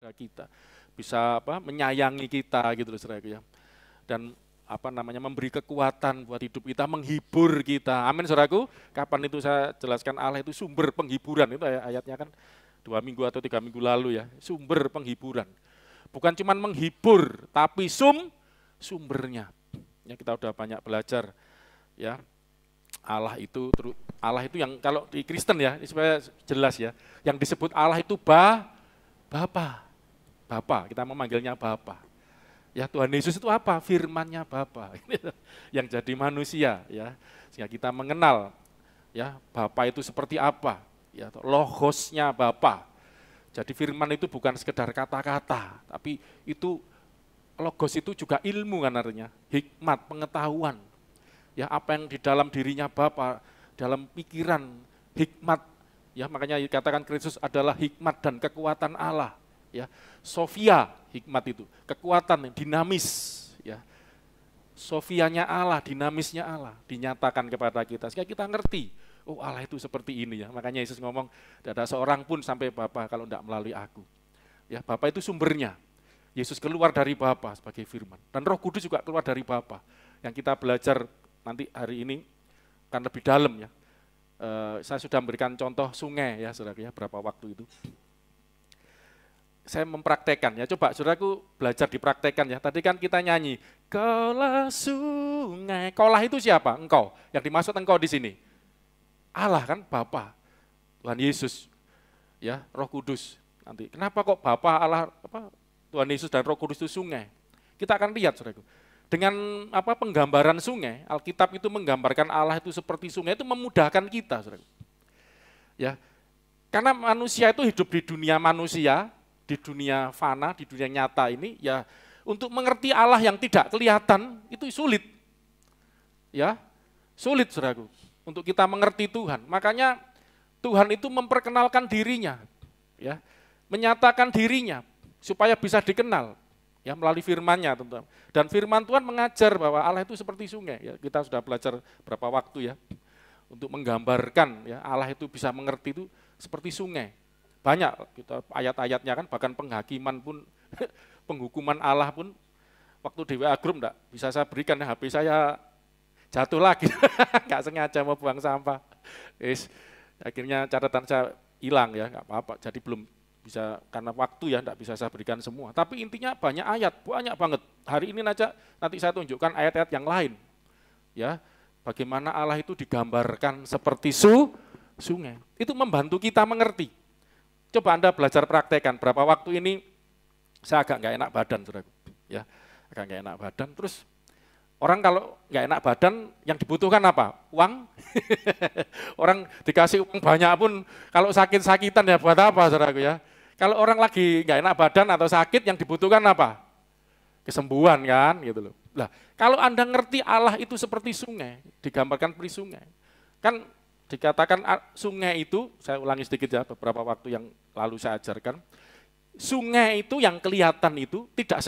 kita, bisa menyayangi kita gitu loh saudaraku ya. Dan memberi kekuatan buat hidup kita, menghibur kita. Amin saudaraku. Kapan itu saya jelaskan Allah itu sumber penghiburan, itu ayatnya kan 2 minggu atau 3 minggu lalu ya. Sumber penghiburan. Bukan cuma menghibur, tapi sumbernya. Ya, kita udah banyak belajar ya. Allah itu yang kalau di Kristen ya, ini supaya jelas ya, yang disebut Allah itu Bapa, kita memanggilnya Bapa. Ya Tuhan Yesus itu apa? Firman-Nya Bapa. Yang jadi manusia ya. Sehingga kita mengenal ya Bapa itu seperti apa? Ya, logos-nya Bapa. Jadi firman itu bukan sekedar kata-kata, tapi itu logos itu juga ilmu kan artinya, hikmat, pengetahuan. Ya apa yang di dalam dirinya Bapa, dalam pikiran, hikmat. Ya makanya dikatakan Kristus adalah hikmat dan kekuatan Allah. Ya, Sofia hikmat itu, kekuatan yang dinamis, ya. Sofianya Allah, dinamisnya Allah dinyatakan kepada kita sehingga kita ngerti, oh Allah itu seperti ini ya. Makanya Yesus ngomong, tidak ada seorang pun sampai Bapa kalau tidak melalui aku. Ya, Bapa itu sumbernya. Yesus keluar dari Bapa sebagai firman dan Roh Kudus juga keluar dari Bapa. Yang kita belajar nanti hari ini akan lebih dalam ya. Saya sudah memberikan contoh sungai ya, saudara ya, berapa waktu itu. Saya mempraktekkan ya, coba saudaraku belajar dipraktekkan ya. Tadi kan kita nyanyi, Kaulah sungai. Kaulah itu siapa? Engkau. Yang dimaksud engkau di sini. Allah kan Bapa, Tuhan Yesus, ya Roh Kudus. Nanti kenapa kok Bapa Allah Tuhan Yesus dan Roh Kudus itu sungai? Kita akan lihat saudaraku. Dengan penggambaran sungai, Alkitab itu menggambarkan Allah itu seperti sungai, itu memudahkan kita saudaraku. Ya. Karena manusia itu hidup di dunia manusia, di dunia fana, di dunia nyata ini, ya untuk mengerti Allah yang tidak kelihatan itu sulit, ya sulit saudaraku, untuk kita mengerti Tuhan. Makanya Tuhan itu memperkenalkan dirinya, ya menyatakan dirinya supaya bisa dikenal, ya melalui firman-Nya teman-teman. Dan firman Tuhan mengajar bahwa Allah itu seperti sungai. Ya, kita sudah belajar berapa waktu ya untuk menggambarkan ya Allah itu bisa mengerti itu seperti sungai. Banyak kita ayat-ayatnya kan, bahkan penghakiman pun, penghukuman Allah pun, waktu di WA Group enggak bisa saya berikan, HP saya jatuh lagi, nggak sengaja mau buang sampah. Akhirnya catatan saya hilang ya, nggak apa-apa, jadi belum bisa, karena waktu ya enggak bisa saya berikan semua. Tapi intinya banyak ayat, banyak banget. Hari ini aja nanti saya tunjukkan ayat-ayat yang lain. Ya, bagaimana Allah itu digambarkan seperti sungai. Itu membantu kita mengerti. Coba Anda belajar praktekan, berapa waktu ini saya agak nggak enak badan, saudaraku. Ya, agak nggak enak badan. Terus orang kalau nggak enak badan, yang dibutuhkan apa? Uang. Orang dikasih uang banyak pun, kalau sakit-sakitan ya buat apa, saudaraku ya? Kalau orang lagi nggak enak badan atau sakit, yang dibutuhkan apa? Kesembuhan kan, gitu loh. Nah, kalau Anda ngerti Allah itu seperti sungai, digambarkan seperti sungai, kan dikatakan sungai itu, saya ulangi sedikit ya, beberapa waktu yang lalu saya ajarkan, sungai itu yang kelihatan itu tidak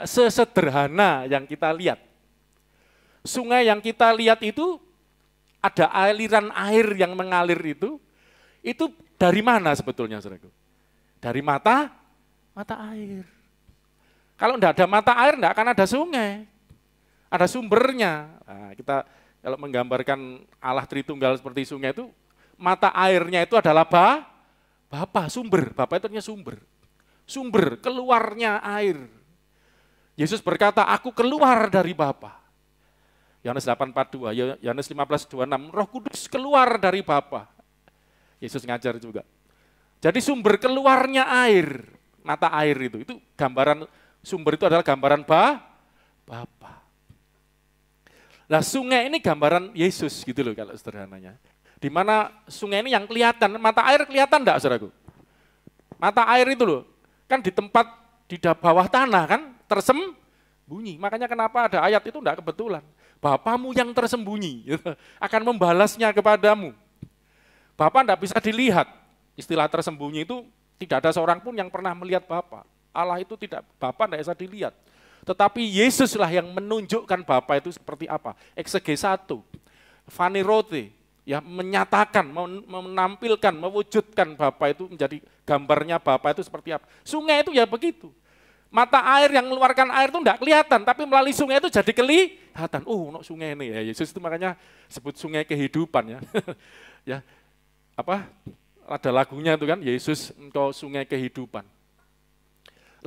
sesederhana yang kita lihat. Sungai yang kita lihat itu ada aliran air yang mengalir itu dari mana sebetulnya saudaraku? Dari mata air. Kalau enggak ada mata air enggak akan ada sungai. Ada sumbernya. Nah, kita kalau menggambarkan Allah Tritunggal seperti sungai itu, mata airnya itu adalah Bapa, sumber. Bapa itu artinya sumber. Sumber, keluarnya air. Yesus berkata, aku keluar dari Bapa. Yohanes 8:42, Yohanes 15:26, Roh Kudus keluar dari Bapa. Yesus ngajar juga. Jadi sumber keluarnya air, mata air itu gambaran, sumber itu adalah gambaran Bapa. Nah sungai ini gambaran Yesus gitu loh kalau sederhananya. Di mana sungai ini yang kelihatan, mata air kelihatan enggak saudaraku? Mata air itu loh, kan di tempat di bawah tanah kan tersembunyi. Makanya kenapa ada ayat itu enggak kebetulan. Bapamu yang tersembunyi gitu, akan membalasnya kepadamu. Bapa enggak bisa dilihat. Istilah tersembunyi itu tidak ada seorang pun yang pernah melihat Bapa. Allah itu tidak, Bapa enggak bisa dilihat. Tetapi Yesuslah yang menunjukkan Bapa itu seperti apa. Eksege 1, Phanerote, ya menyatakan, menampilkan, mewujudkan Bapa itu menjadi gambarnya Bapa itu seperti apa. Sungai itu ya begitu. Mata air yang mengeluarkan air itu enggak kelihatan, tapi melalui sungai itu jadi kelihatan. No sungai ini ya, Yesus itu makanya sebut sungai kehidupan ya. Ya, apa? Ada lagunya itu kan, Yesus engkau sungai kehidupan.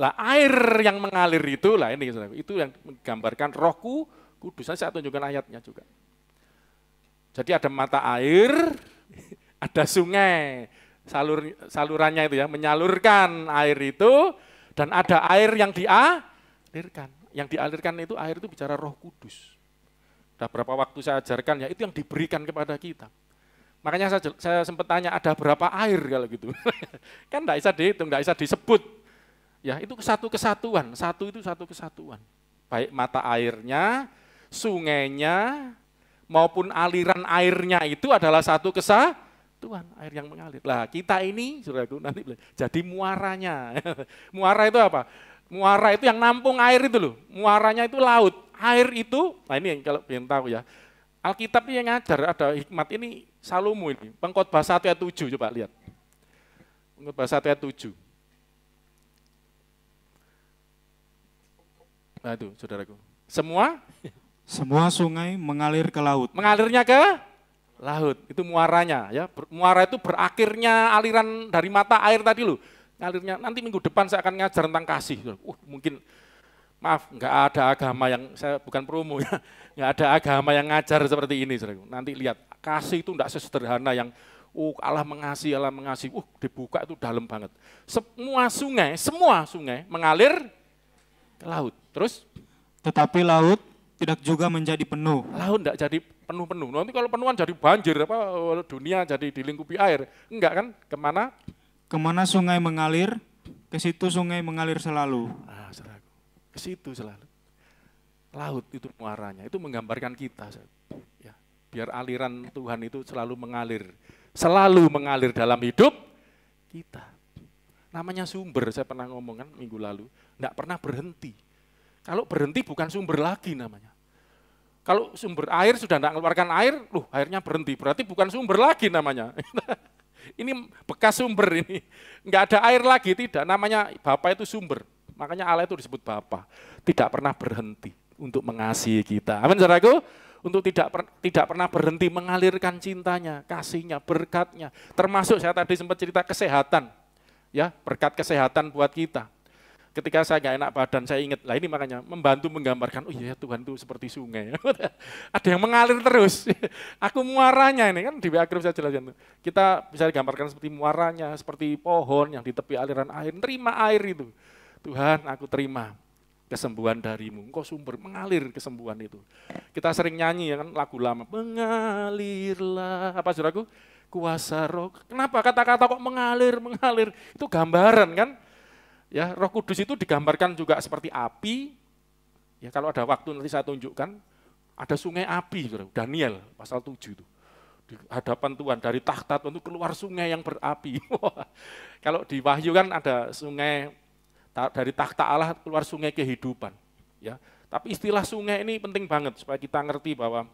Lah air yang mengalir itu, lah ini itu yang menggambarkan Roh Kudus. Saya tunjukkan ayatnya juga. Jadi ada mata air, ada sungai, salurannya itu ya, menyalurkan air itu. Dan ada air yang dialirkan. Yang dialirkan itu air itu bicara Roh Kudus. Sudah berapa waktu saya ajarkan ya, itu yang diberikan kepada kita. Makanya saya sempat tanya, ada berapa air kalau gitu. Kan enggak bisa dihitung, enggak bisa disebut. Ya, itu satu kesatuan, satu kesatuan. Baik mata airnya, sungainya, maupun aliran airnya itu adalah satu kesatuan. Tuhan, air yang mengalir. Lah kita ini, saudaraku, nanti jadi muaranya. Muara itu apa? Muara itu yang nampung air itu loh. Muaranya itu laut. Air itu, nah ini yang kalau pengen tahu ya. Alkitab ini yang ngajar, ada hikmat ini Salomo ini. Pengkhotbah 1 ayat 7, coba lihat. Pengkhotbah 1 ayat 7. Nah itu, saudaraku. Semua sungai mengalir ke laut. Mengalirnya ke laut, itu muaranya ya. Muara itu berakhirnya aliran dari mata air tadi loh. Ngalirnya nanti minggu depan saya akan ngajar tentang kasih. Mungkin maaf, enggak ada agama yang, saya bukan promo ya. Enggak ada agama yang ngajar seperti ini, saudaraku. Nanti lihat, kasih itu enggak sesederhana yang Allah mengasihi, dibuka itu dalam banget. Semua sungai mengalir ke laut. Terus tetapi laut tidak juga menjadi penuh. Laut enggak jadi penuh-penuh. Nanti kalau penuhan jadi banjir, dunia jadi dilingkupi air. Enggak kan? Kemana? Kemana sungai mengalir, ke situ sungai mengalir selalu. Nah, ke situ selalu. Laut itu muaranya, itu menggambarkan kita. Ya, biar aliran Tuhan itu selalu mengalir dalam hidup kita. Namanya sumber, saya pernah ngomong kan minggu lalu, enggak pernah berhenti. Kalau berhenti bukan sumber lagi namanya. Kalau sumber air sudah tidak mengeluarkan air, airnya berhenti, berarti bukan sumber lagi namanya. Ini bekas sumber ini, nggak ada air lagi, tidak. Namanya Bapa itu sumber, makanya Allah itu disebut Bapa. Tidak pernah berhenti untuk mengasihi kita. Amin, saudaraku. Untuk tidak pernah berhenti mengalirkan cintanya, kasihnya, berkatnya. Termasuk saya tadi sempat cerita kesehatan, ya berkat kesehatan buat kita. Ketika saya nggak enak badan, saya ingat, lah ini makanya membantu menggambarkan, oh iya Tuhan itu seperti sungai. Ada yang mengalir terus. Aku muaranya ini, kan di WA Group saya jelaskan. Kita bisa digambarkan seperti muaranya, seperti pohon yang di tepi aliran air. Terima air itu. Tuhan, aku terima kesembuhan darimu. Engkau sumber, mengalir kesembuhan itu. Kita sering nyanyi ya kan lagu lama. Mengalirlah, apa saudaraku? Kuasa roh. Kenapa kata-kata kok mengalir? Itu gambaran kan? Ya, Roh Kudus itu digambarkan juga seperti api. Ya, kalau ada waktu nanti saya tunjukkan, ada sungai api, Daniel pasal 7 itu. Di hadapan Tuhan dari takhta Tuhan itu keluar sungai yang berapi. Kalau di Wahyu kan ada sungai dari takhta Allah keluar sungai kehidupan. Ya, tapi istilah sungai ini penting banget supaya kita ngerti bahwa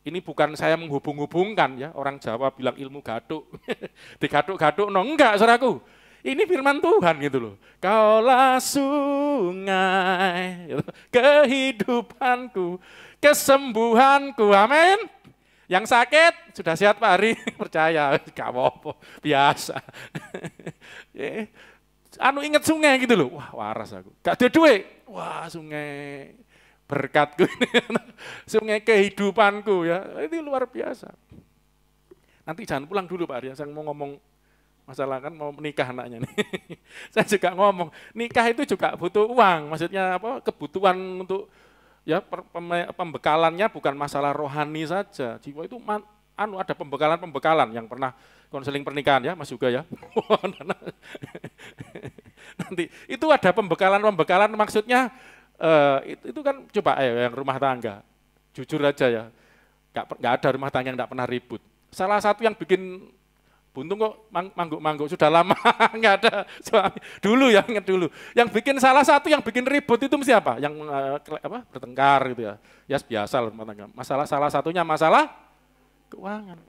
ini bukan saya menghubung-hubungkan ya, orang Jawa bilang ilmu gaduk. Digaduk-gaduk, enggak, saudaraku. Ini firman Tuhan gitu loh. Kaulah sungai, kehidupanku, kesembuhanku, amin. Yang sakit sudah sehat Pak Hari, percaya, gak apa-apa, biasa. Ingat sungai gitu loh, wah waras aku. Gak ada duit, wah sungai berkatku ini, sungai kehidupanku ya, ini luar biasa. Nanti jangan pulang dulu Pak Hari, saya mau ngomong masalah kan mau menikah anaknya nih. Saya juga ngomong, nikah itu juga butuh uang, maksudnya apa? Kebutuhan untuk ya pembekalannya bukan masalah rohani saja. Jiwa itu ada pembekalan yang pernah konseling pernikahan ya, Mas juga ya. Nanti itu ada pembekalan maksudnya itu kan coba yang rumah tangga. Jujur aja ya. Enggak ada rumah tangga yang enggak pernah ribut. Salah satu yang bikin buntung kok mangguk-mangguk sudah lama nggak ada suami. Dulu ya, ingat dulu. Yang bikin salah satu yang bikin ribut itu mesti apa? Yang bertengkar gitu ya. Ya biasa lah rumah tangga. Masalah salah satunya masalah keuangan.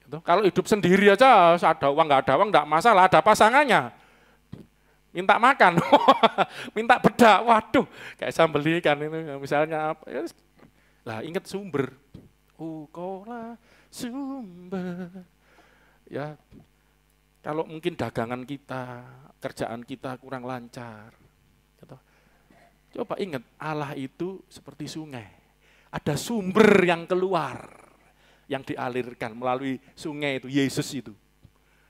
Gitu. Kalau hidup sendiri aja, ada uang nggak ada uang nggak masalah, ada pasangannya. Minta makan, minta bedak, waduh, kayak sambal ikan itu, misalnya apa, ya, lah ingat sumber, kaulah sumber, ya. Kalau mungkin dagangan kita, kerjaan kita kurang lancar, gitu. Coba ingat, Allah itu seperti sungai, ada sumber yang keluar, yang dialirkan melalui sungai itu, Yesus itu.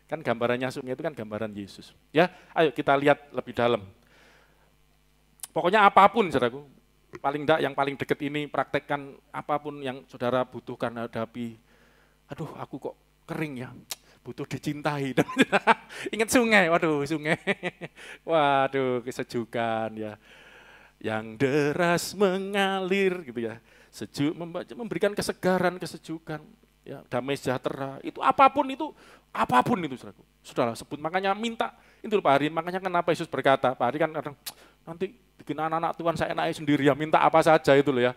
Kan gambarannya sungai itu kan gambaran Yesus. Ya, ayo kita lihat lebih dalam. Pokoknya apapun, saudaraku, paling enggak yang paling dekat ini praktekkan apapun yang saudara butuhkan hadapi. Aduh, aku kok kering ya, butuh dicintai. Ingat sungai, waduh sungai. Waduh, kesejukan ya. Yang deras mengalir gitu ya. Sejuk, memberikan kesegaran, kesejukan. Ya, damai sejahtera, itu apapun itu saudaraku. Sudahlah sebut, makanya minta, itu Pak Hari, makanya kenapa Yesus berkata, Pak Hari kan kadang, nanti bikin anak-anak Tuhan saya enaknya sendiri ya, minta apa saja itu loh ya.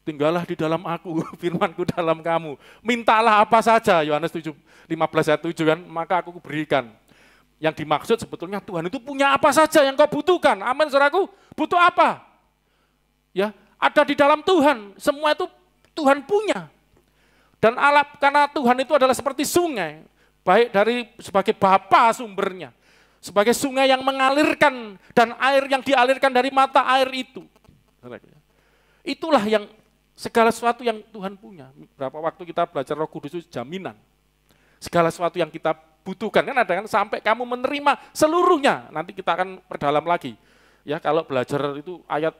Tinggallah di dalam aku, firmanku dalam kamu. Mintalah apa saja, Yohanes 15 ayat 7 kan, maka aku berikan. Yang dimaksud sebetulnya Tuhan itu punya apa saja yang kau butuhkan. Amin saudaraku, butuh apa? Ya, ada di dalam Tuhan, semua itu Tuhan punya. Dan Allah, karena Tuhan itu adalah seperti sungai, baik dari sebagai Bapa sumbernya, sebagai sungai yang mengalirkan dan air yang dialirkan dari mata air itu. Itulah yang segala sesuatu yang Tuhan punya. Berapa waktu kita belajar Roh Kudus itu jaminan. Segala sesuatu yang kita butuhkan, kan ada kan, sampai kamu menerima seluruhnya. Nanti kita akan perdalam lagi. Ya, kalau belajar itu ayat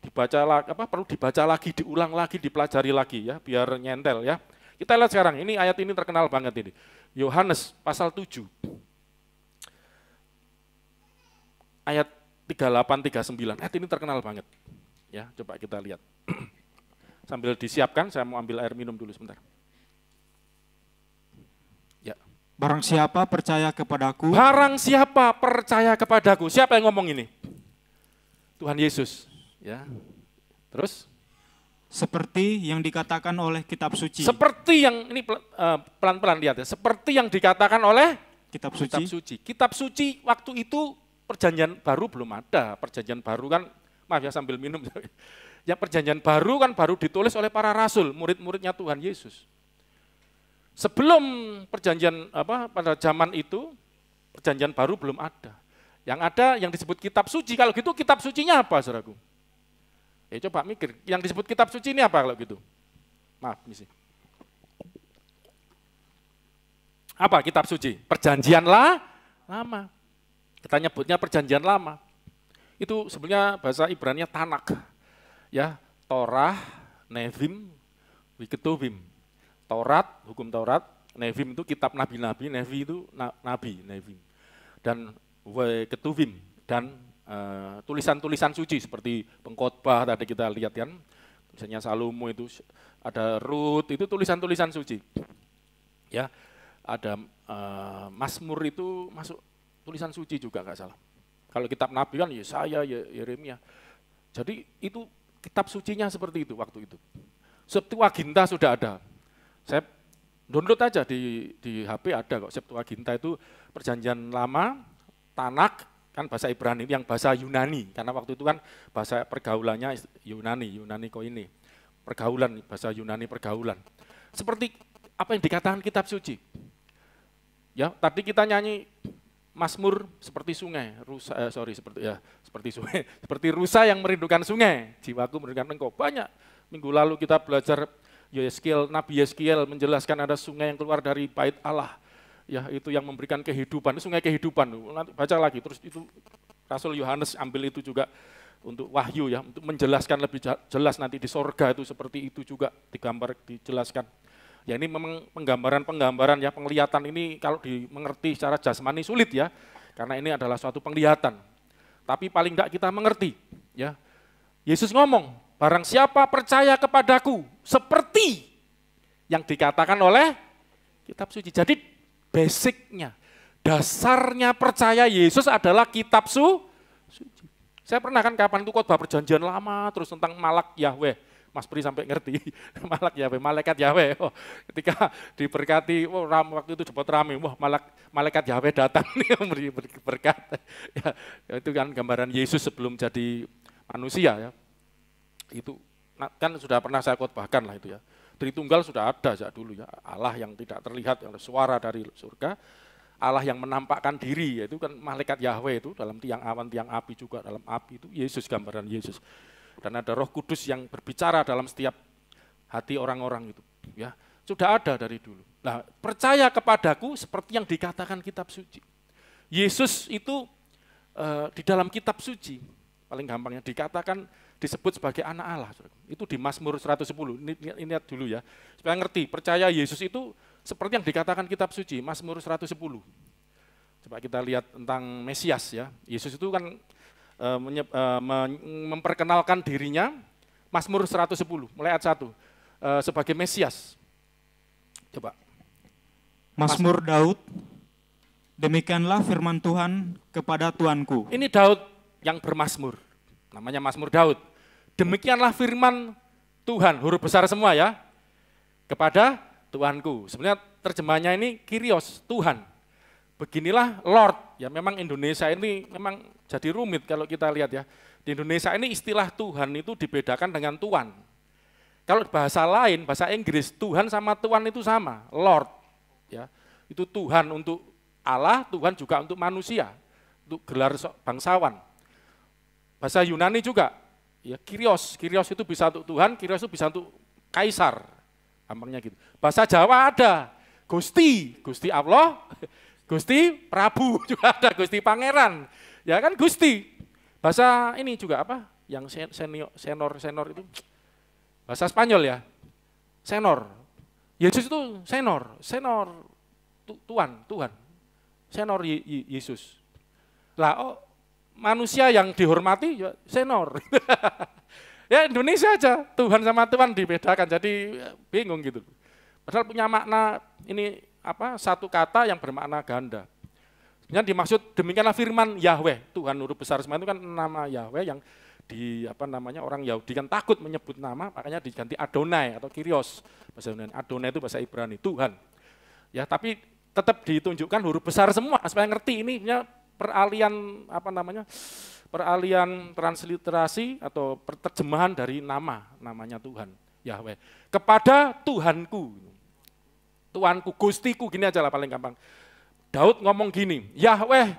dibaca perlu dibaca lagi, diulang lagi, dipelajari lagi ya, biar nyentel ya. Kita lihat sekarang, ini ayat ini terkenal banget ini. Yohanes pasal 7. Ayat 38-39. Ayat ini terkenal banget. Ya, coba kita lihat. Sambil disiapkan, saya mau ambil air minum dulu sebentar. Ya. Barang siapa percaya kepadaku. Barang siapa percaya kepadaku. Siapa yang ngomong ini? Tuhan Yesus. Ya. Terus? Seperti yang dikatakan oleh kitab suci. Seperti yang, ini pelan-pelan lihat ya, seperti yang dikatakan oleh kitab suci. Kitab suci waktu itu perjanjian baru belum ada, perjanjian baru kan, maaf ya sambil minum. Ya perjanjian baru kan baru ditulis oleh para rasul, murid-muridnya Tuhan Yesus. Sebelum perjanjian pada zaman itu, perjanjian baru belum ada. Yang ada yang disebut kitab suci, kalau gitu kitab sucinya apa saudaraku? Ya coba mikir, yang disebut kitab suci ini apa kalau gitu? Maaf, misi. Apa kitab suci? Perjanjian lama. Kita nyebutnya perjanjian lama. Itu sebenarnya bahasa Ibrani Tanak. Ya, Torah, Nevim, Ketuvim. Taurat, hukum Taurat, Nevim itu kitab nabi-nabi, Nevi itu nabi, Nevim. Dan Ketuvim dan tulisan-tulisan suci seperti pengkhotbah tadi kita lihat kan, misalnya Salomo itu ada Rut, itu tulisan-tulisan suci. Ya, ada Mazmur itu masuk tulisan suci juga nggak salah. Kalau kitab nabi kan Yesaya, Yeremia. Jadi itu kitab sucinya seperti itu waktu itu. Septuaginta sudah ada. Saya download aja di HP ada kok, Septuaginta itu perjanjian lama, Tanak, kan bahasa Ibrani yang bahasa Yunani, karena waktu itu kan bahasa pergaulannya Yunani koine, pergaulan, bahasa Yunani pergaulan. Seperti apa yang dikatakan kitab suci. Ya, tadi kita nyanyi Mazmur seperti sungai, seperti sungai, seperti rusa yang merindukan sungai, jiwaku merindukan engkau. Banyak minggu lalu kita belajar Nabi Yeskiel menjelaskan ada sungai yang keluar dari bait Allah. Ya, itu yang memberikan kehidupan, sungai kehidupan. Nanti baca lagi, terus itu Rasul Yohanes ambil itu juga untuk wahyu ya, untuk menjelaskan lebih jelas nanti di sorga itu seperti itu juga dijelaskan. Ya ini memang penggambaran ya, penglihatan ini kalau dimengerti secara jasmani sulit ya, karena ini adalah suatu penglihatan. Tapi paling tidak kita mengerti ya. Yesus ngomong, barang siapa percaya kepadaku seperti yang dikatakan oleh kitab suci. Jadi basicnya, dasarnya percaya Yesus adalah kitab suci. Saya pernah kan kapan itu khotbah perjanjian lama terus tentang Malak Yahweh. Mas Pri sampai ngerti, malaikat Yahweh. Oh, ketika diberkati, waktu itu cepat rame, wah malaikat Yahweh datang nih memberi berkat. Ya, itu kan gambaran Yesus sebelum jadi manusia ya. Itu kan sudah pernah saya khotbahkan lah itu ya. Tritunggal sudah ada sejak dulu ya. Allah yang tidak terlihat, yang ada suara dari surga. Allah yang menampakkan diri, yaitu kan malaikat Yahweh itu dalam tiang awan, tiang api juga dalam api itu Yesus, gambaran Yesus. Dan ada Roh Kudus yang berbicara dalam setiap hati orang-orang itu. Ya, sudah ada dari dulu. Nah, percaya kepadaku seperti yang dikatakan kitab suci. Yesus itu di dalam kitab suci, paling gampangnya dikatakan disebut sebagai anak Allah. Itu di Mazmur 110, ini lihat dulu ya. Supaya ngerti, percaya Yesus itu seperti yang dikatakan kitab suci, Mazmur 110. Coba kita lihat tentang Mesias ya. Yesus itu kan memperkenalkan dirinya, Mazmur 110, mulai ayat 1, sebagai Mesias. Coba. Mazmur Daud, demikianlah firman Tuhan kepada Tuanku. Ini Daud yang bermazmur, namanya Mazmur Daud. Demikianlah firman Tuhan, huruf besar semua ya, kepada Tuanku. Sebenarnya terjemahnya ini Kyrios, Tuhan. Beginilah Lord. Ya memang Indonesia ini memang jadi rumit kalau kita lihat ya. Di Indonesia ini istilah Tuhan itu dibedakan dengan Tuan. Kalau bahasa lain, bahasa Inggris, Tuhan sama Tuan itu sama, Lord. Ya, itu Tuhan untuk Allah, Tuhan juga untuk manusia, untuk gelar bangsawan. Bahasa Yunani juga, ya Kyrios. Kyrios itu bisa untuk Tuhan, Kyrios itu bisa untuk kaisar. Gampangnya gitu. Bahasa Jawa ada Gusti, Gusti Allah, Gusti Prabu, juga ada Gusti Pangeran. Ya kan Gusti. Bahasa ini juga apa? Yang senor itu bahasa Spanyol ya. Senor. Yesus itu senor Tuhan. Senor Yesus. Lah manusia yang dihormati ya senor. Ya Indonesia aja, Tuhan sama Tuhan dibedakan, jadi bingung gitu. Padahal punya makna ini apa? Satu kata yang bermakna ganda. Sebenarnya dimaksud demikianlah firman Yahweh, Tuhan huruf besar semua itu kan nama Yahweh yang di apa namanya orang Yahudi kan takut menyebut nama, makanya diganti Adonai atau Kyrios. Bahasa Yunani. Adonai itu bahasa Ibrani, Tuhan. Ya, tapi tetap ditunjukkan huruf besar semua supaya ngerti ini peralihan apa namanya? Peralihan transliterasi atau terjemahan dari namanya Tuhan, Yahweh. Kepada Tuhanku, Tuanku, Gustiku, gini aja lah paling gampang. Daud ngomong gini, Yahweh,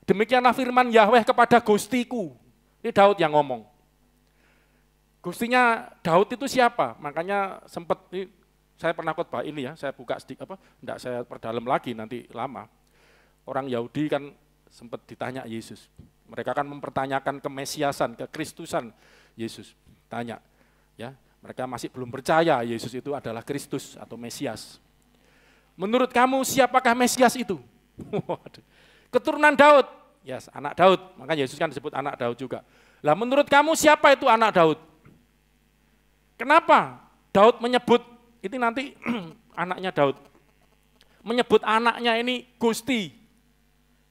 demikianlah firman Yahweh kepada Gustiku. Ini Daud yang ngomong. Gustinya Daud itu siapa? Makanya sempat, saya pernah khotbah ini ya, saya buka sedikit, enggak saya perdalam lagi nanti lama. Orang Yahudi kan sempat ditanya Yesus. Mereka kan mempertanyakan kemesiasan, kekristusan Yesus. Tanya, ya, mereka masih belum percaya Yesus itu adalah Kristus atau Mesias. Menurut kamu siapakah Mesias itu? Keturunan Daud, ya anak Daud. Makanya Yesus kan disebut anak Daud juga. Lah menurut kamu siapa itu anak Daud? Kenapa Daud menyebut ini nanti anaknya Daud? Menyebut anaknya ini Gusti.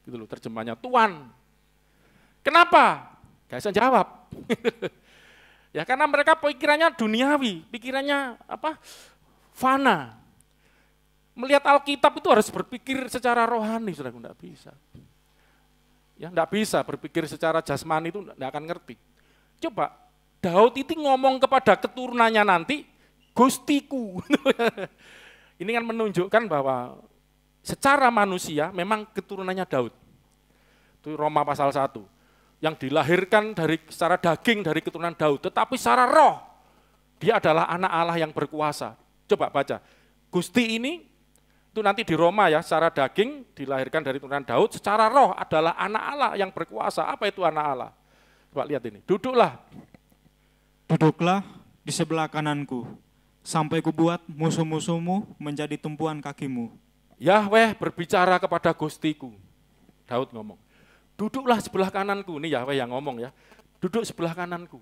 Gitu loh terjemahnya, Tuan. Kenapa? Gak bisa jawab. Ya karena mereka pikirannya duniawi, pikirannya apa? Fana. Melihat Alkitab itu harus berpikir secara rohani, saudara, enggak bisa. Ya enggak bisa berpikir secara jasmani itu enggak akan ngerti. Coba Daud itu ngomong kepada keturunannya nanti, Gustiku. Ini kan menunjukkan bahwa secara manusia memang keturunannya Daud. Itu Roma pasal 1. Yang dilahirkan dari secara daging dari keturunan Daud, tetapi secara roh dia adalah anak Allah yang berkuasa. Coba baca, Gusti ini itu nanti di Roma ya, secara daging dilahirkan dari keturunan Daud, secara roh adalah anak Allah yang berkuasa. Apa itu anak Allah? Coba lihat ini, duduklah di sebelah kananku, sampai kubuat musuh-musuhmu menjadi tumpuan kakimu. Yahweh berbicara kepada Gustiku, Daud ngomong. Duduklah sebelah kananku, ini Yahweh yang ngomong ya, duduk sebelah kananku.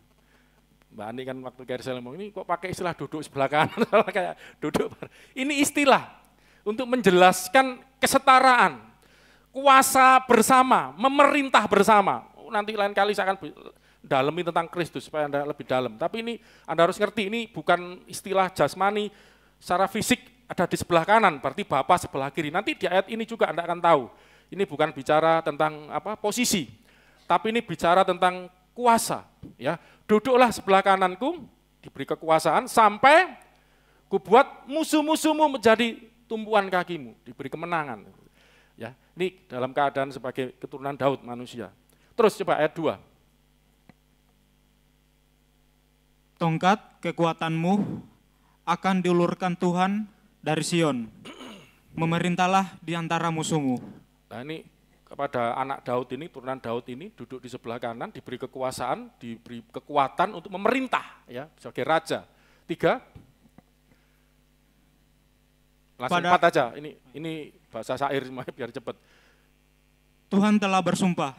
Mbak Ani kan waktu Kersel ngomong, ini kok pakai istilah duduk sebelah kanan, kayak duduk. Ini istilah untuk menjelaskan kesetaraan, kuasa bersama, memerintah bersama. Nanti lain kali saya akan dalemi tentang Kristus supaya Anda lebih dalam. Tapi ini Anda harus ngerti, ini bukan istilah jasmani secara fisik ada di sebelah kanan, berarti Bapa sebelah kiri. Nanti di ayat ini juga Anda akan tahu. Ini bukan bicara tentang posisi, tapi ini bicara tentang kuasa. Ya, duduklah sebelah kananku, diberi kekuasaan sampai kubuat musuh-musuhmu menjadi tumpuan kakimu, diberi kemenangan. Ya, ini dalam keadaan sebagai keturunan Daud manusia. Terus coba ayat 2. Tongkat kekuatanmu akan diulurkan Tuhan dari Sion. Memerintahlah di antara musuhmu. Nah ini kepada anak Daud ini, turunan Daud ini duduk di sebelah kanan, diberi kekuasaan, diberi kekuatan untuk memerintah ya sebagai raja. 3. Langsung 4 aja. Ini bahasa syair semuanya biar cepat. Tuhan telah bersumpah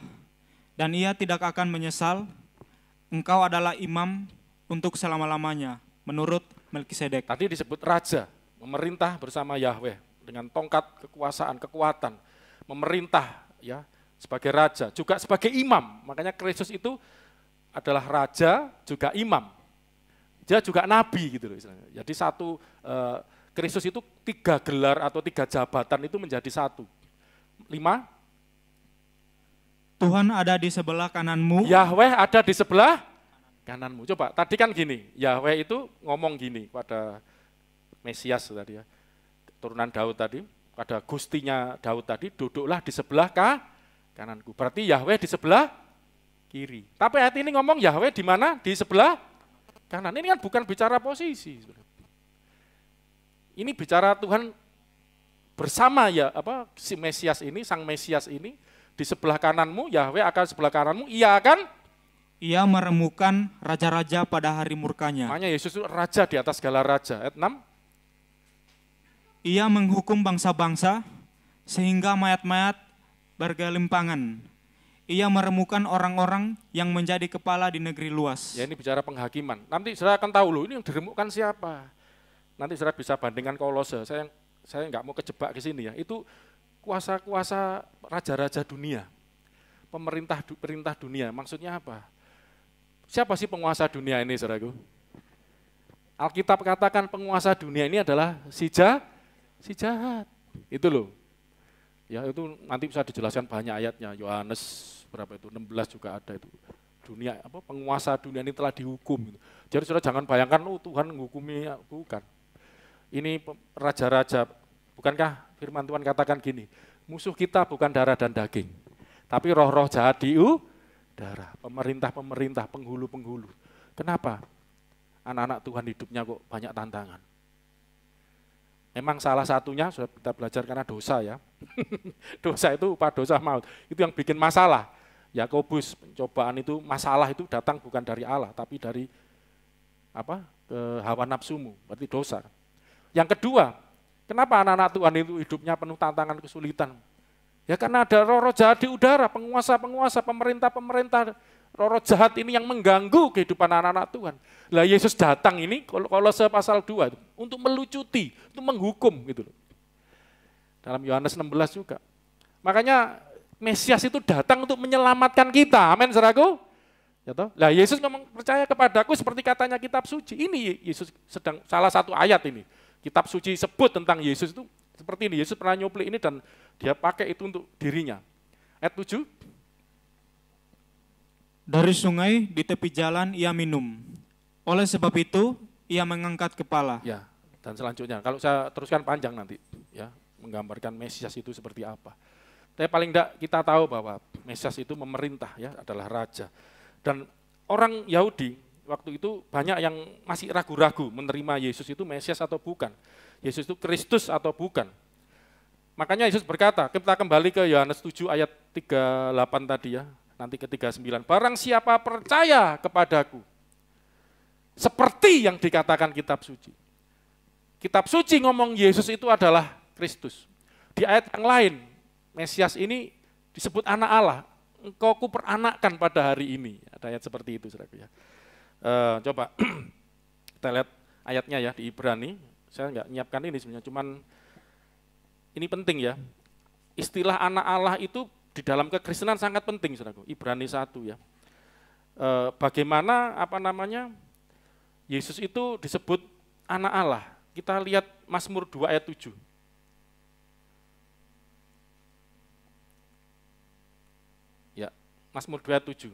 dan ia tidak akan menyesal. Engkau adalah imam untuk selama-lamanya menurut Melkisedek. Tadi disebut raja, memerintah bersama Yahweh dengan tongkat kekuasaan, kekuatan, memerintah ya sebagai raja, juga sebagai imam. Makanya Kristus itu adalah raja juga imam. Dia juga nabi gitu loh istilahnya. Jadi satu Kristus itu 3 gelar atau 3 jabatan itu menjadi satu. 5. Tuhan ada di sebelah kananmu. Yahweh ada di sebelah kananmu. Coba, tadi kan gini, Yahweh itu ngomong gini pada Mesias tadi ya, turunan Daud tadi, pada Gustinya Daud tadi, duduklah di sebelah kananku. Berarti Yahweh di sebelah kiri. Tapi ayat ini ngomong Yahweh di mana? Di sebelah kanan. Ini kan bukan bicara posisi. Ini bicara Tuhan bersama ya si Mesias ini, sang Mesias ini di sebelah kananmu, Yahweh akan sebelah kananmu, ia meremukkan raja-raja pada hari murkanya. Makanya Yesus itu raja di atas segala raja. Ayat 6. Ia menghukum bangsa-bangsa sehingga mayat-mayat bergelimpangan. Ia meremukkan orang-orang yang menjadi kepala di negeri luas. Ya ini bicara penghakiman. Nanti saudara akan tahu loh ini yang diremukkan siapa. Nanti saudara bisa bandingkan Kolose. Saya nggak mau kejebak ke sini ya. Itu kuasa-kuasa raja-raja dunia. Perintah dunia. Maksudnya apa? Siapa sih penguasa dunia ini, saudaraku? Alkitab katakan penguasa dunia ini adalah si jahat. Itu loh. Ya itu nanti bisa dijelaskan banyak ayatnya. Yohanes berapa itu? 16 juga ada itu. Dunia penguasa dunia ini telah dihukum. Jadi saudara jangan bayangkan Tuhan menghukumi, bukan. Ini raja-raja, bukankah firman Tuhan katakan gini, musuh kita bukan darah dan daging, tapi roh-roh jahat di udara, pemerintah-pemerintah, penghulu-penghulu. Kenapa? Anak-anak Tuhan hidupnya kok banyak tantangan. Memang salah satunya sudah kita belajar karena dosa ya. Dosa itu upah dosa maut, itu yang bikin masalah. Yakobus, pencobaan itu, masalah itu datang bukan dari Allah, tapi dari hawa nafsumu, berarti dosa. Yang kedua, kenapa anak-anak Tuhan itu hidupnya penuh tantangan, kesulitan? Ya karena ada roh-roh jahat di udara, penguasa-penguasa, pemerintah-pemerintah, roh-roh jahat ini yang mengganggu kehidupan anak-anak Tuhan. Lah Yesus datang ini, Kolose pasal 2, untuk melucuti, untuk menghukum gitu loh. Dalam Yohanes 16 juga. Makanya Mesias itu datang untuk menyelamatkan kita, amin saudaraku. Ya toh? Lah Yesus ngomong percaya kepadaku seperti katanya kitab suci. Ini Yesus sedang salah satu ayat ini. Kitab suci sebut tentang Yesus itu seperti ini. Yesus pernah nyuplik ini dan dia pakai itu untuk dirinya. Ayat 7. Dari sungai di tepi jalan ia minum. Oleh sebab itu ia mengangkat kepala. Ya, dan selanjutnya kalau saya teruskan panjang nanti ya, menggambarkan Mesias itu seperti apa. Tapi paling tidak kita tahu bahwa Mesias itu memerintah ya, adalah raja. Dan orang Yahudi waktu itu banyak yang masih ragu-ragu menerima Yesus itu Mesias atau bukan. Yesus itu Kristus atau bukan. Makanya Yesus berkata, kita kembali ke Yohanes 7 ayat 38 tadi ya, nanti ke 39. Barang siapa percaya kepadaku, seperti yang dikatakan kitab suci. Kitab suci ngomong Yesus itu adalah Kristus. Di ayat yang lain, Mesias ini disebut anak Allah. Engkau ku peranakkan pada hari ini. Ada ayat seperti itu, saudaraku ya. Coba kita lihat ayatnya ya di Ibrani. Saya nggak nyiapkan ini sebenarnya, cuman ini penting ya. Istilah anak Allah itu di dalam kekristenan sangat penting, saudaraku. Ibrani 1 ya. bagaimana Yesus itu disebut anak Allah. Kita lihat Mazmur 2 ayat 7. Ya, Mazmur 2 ayat 7.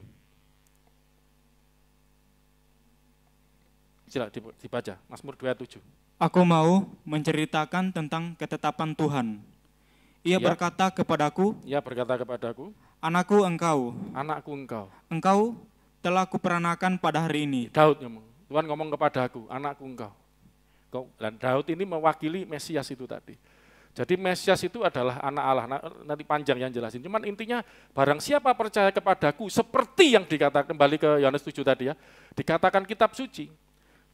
Silakan dibaca, Mazmur 2 ayat 7. Aku mau menceritakan tentang ketetapan Tuhan. Ia berkata kepadaku, Anakku engkau, engkau telah kuperanakan pada hari ini. Daud ngomong, Tuhan ngomong kepadaku, anakku engkau. Dan Daud ini mewakili Mesias itu tadi. Jadi Mesias itu adalah anak Allah, nanti panjang yang jelasin. Cuman intinya barang siapa percaya kepadaku, seperti yang dikatakan, kembali ke Yohanes 7 tadi ya, dikatakan kitab suci.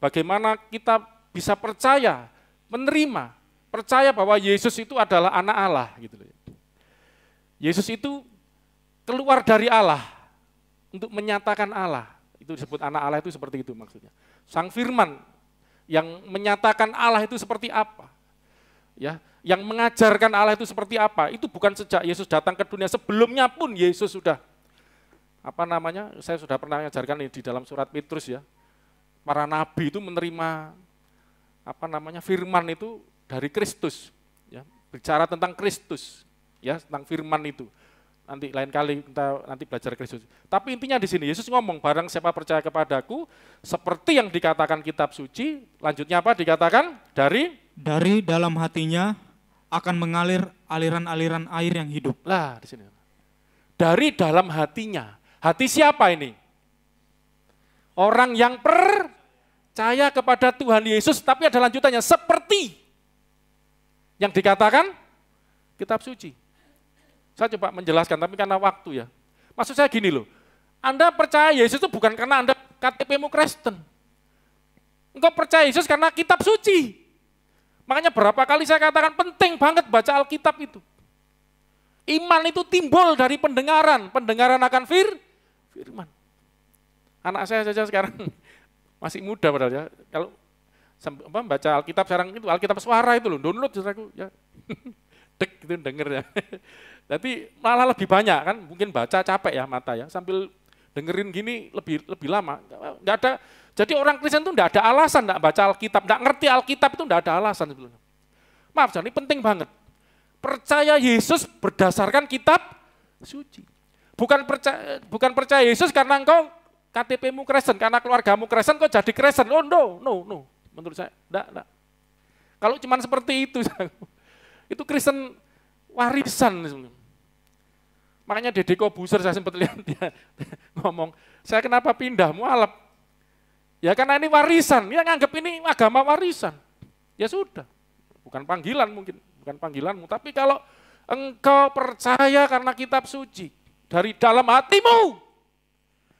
Bagaimana kita bisa percaya, menerima, percaya bahwa Yesus itu adalah anak Allah. Gitu. Yesus itu keluar dari Allah untuk menyatakan Allah. Itu disebut anak Allah itu seperti itu maksudnya. Sang Firman yang menyatakan Allah itu seperti apa. Ya, yang mengajarkan Allah itu seperti apa. Itu bukan sejak Yesus datang ke dunia, sebelumnya pun Yesus sudah saya sudah pernah mengajarkan ini di dalam surat Petrus ya. Para nabi itu menerima firman itu dari Kristus, ya, bicara tentang Kristus, ya, tentang firman itu. Nanti lain kali kita nanti belajar Kristus. Tapi intinya di sini Yesus ngomong, barang siapa percaya kepadaku, seperti yang dikatakan kitab suci, lanjutnya apa dikatakan? Dari dalam hatinya akan mengalir aliran-aliran air yang hidup. Lah di sini. Dari dalam hatinya. Hati siapa ini? Orang yang percaya kepada Tuhan Yesus, tapi ada lanjutannya, seperti yang dikatakan kitab suci. Saya coba menjelaskan, tapi karena waktu ya. Maksud saya gini loh, Anda percaya Yesus itu bukan karena Anda KTP-mu Kristen. Engkau percaya Yesus karena kitab suci. Makanya berapa kali saya katakan penting banget baca Alkitab itu. Iman itu timbul dari pendengaran akan firman. Anak saya saja sekarang masih muda padahal ya. Kalau baca Alkitab sekarang itu Alkitab suara itu loh, download saudaraku ya. Dek gitu denger ya. Tapi malah lebih banyak kan, mungkin baca capek ya mata ya, sambil dengerin gini lebih lama. Enggak ada. Jadi orang Kristen itu enggak ada alasan enggak baca Alkitab, enggak ngerti Alkitab itu enggak ada alasan sebetulnya. Maaf, ini penting banget. Percaya Yesus berdasarkan kitab suci. Bukan percaya Yesus karena engkau KTP-mu Kristen, karena keluargamu Kristen, kok jadi Kristen? Oh no. Menurut saya, enggak. Kalau cuma seperti itu Kristen warisan. Makanya Deddy Kobuser saya sempat lihat dia ngomong, saya kenapa pindah mualaf? Ya karena ini warisan, dia nganggap ini agama warisan. Ya sudah, bukan panggilan mungkin, bukan panggilanmu. Tapi kalau engkau percaya karena kitab suci, dari dalam hatimu,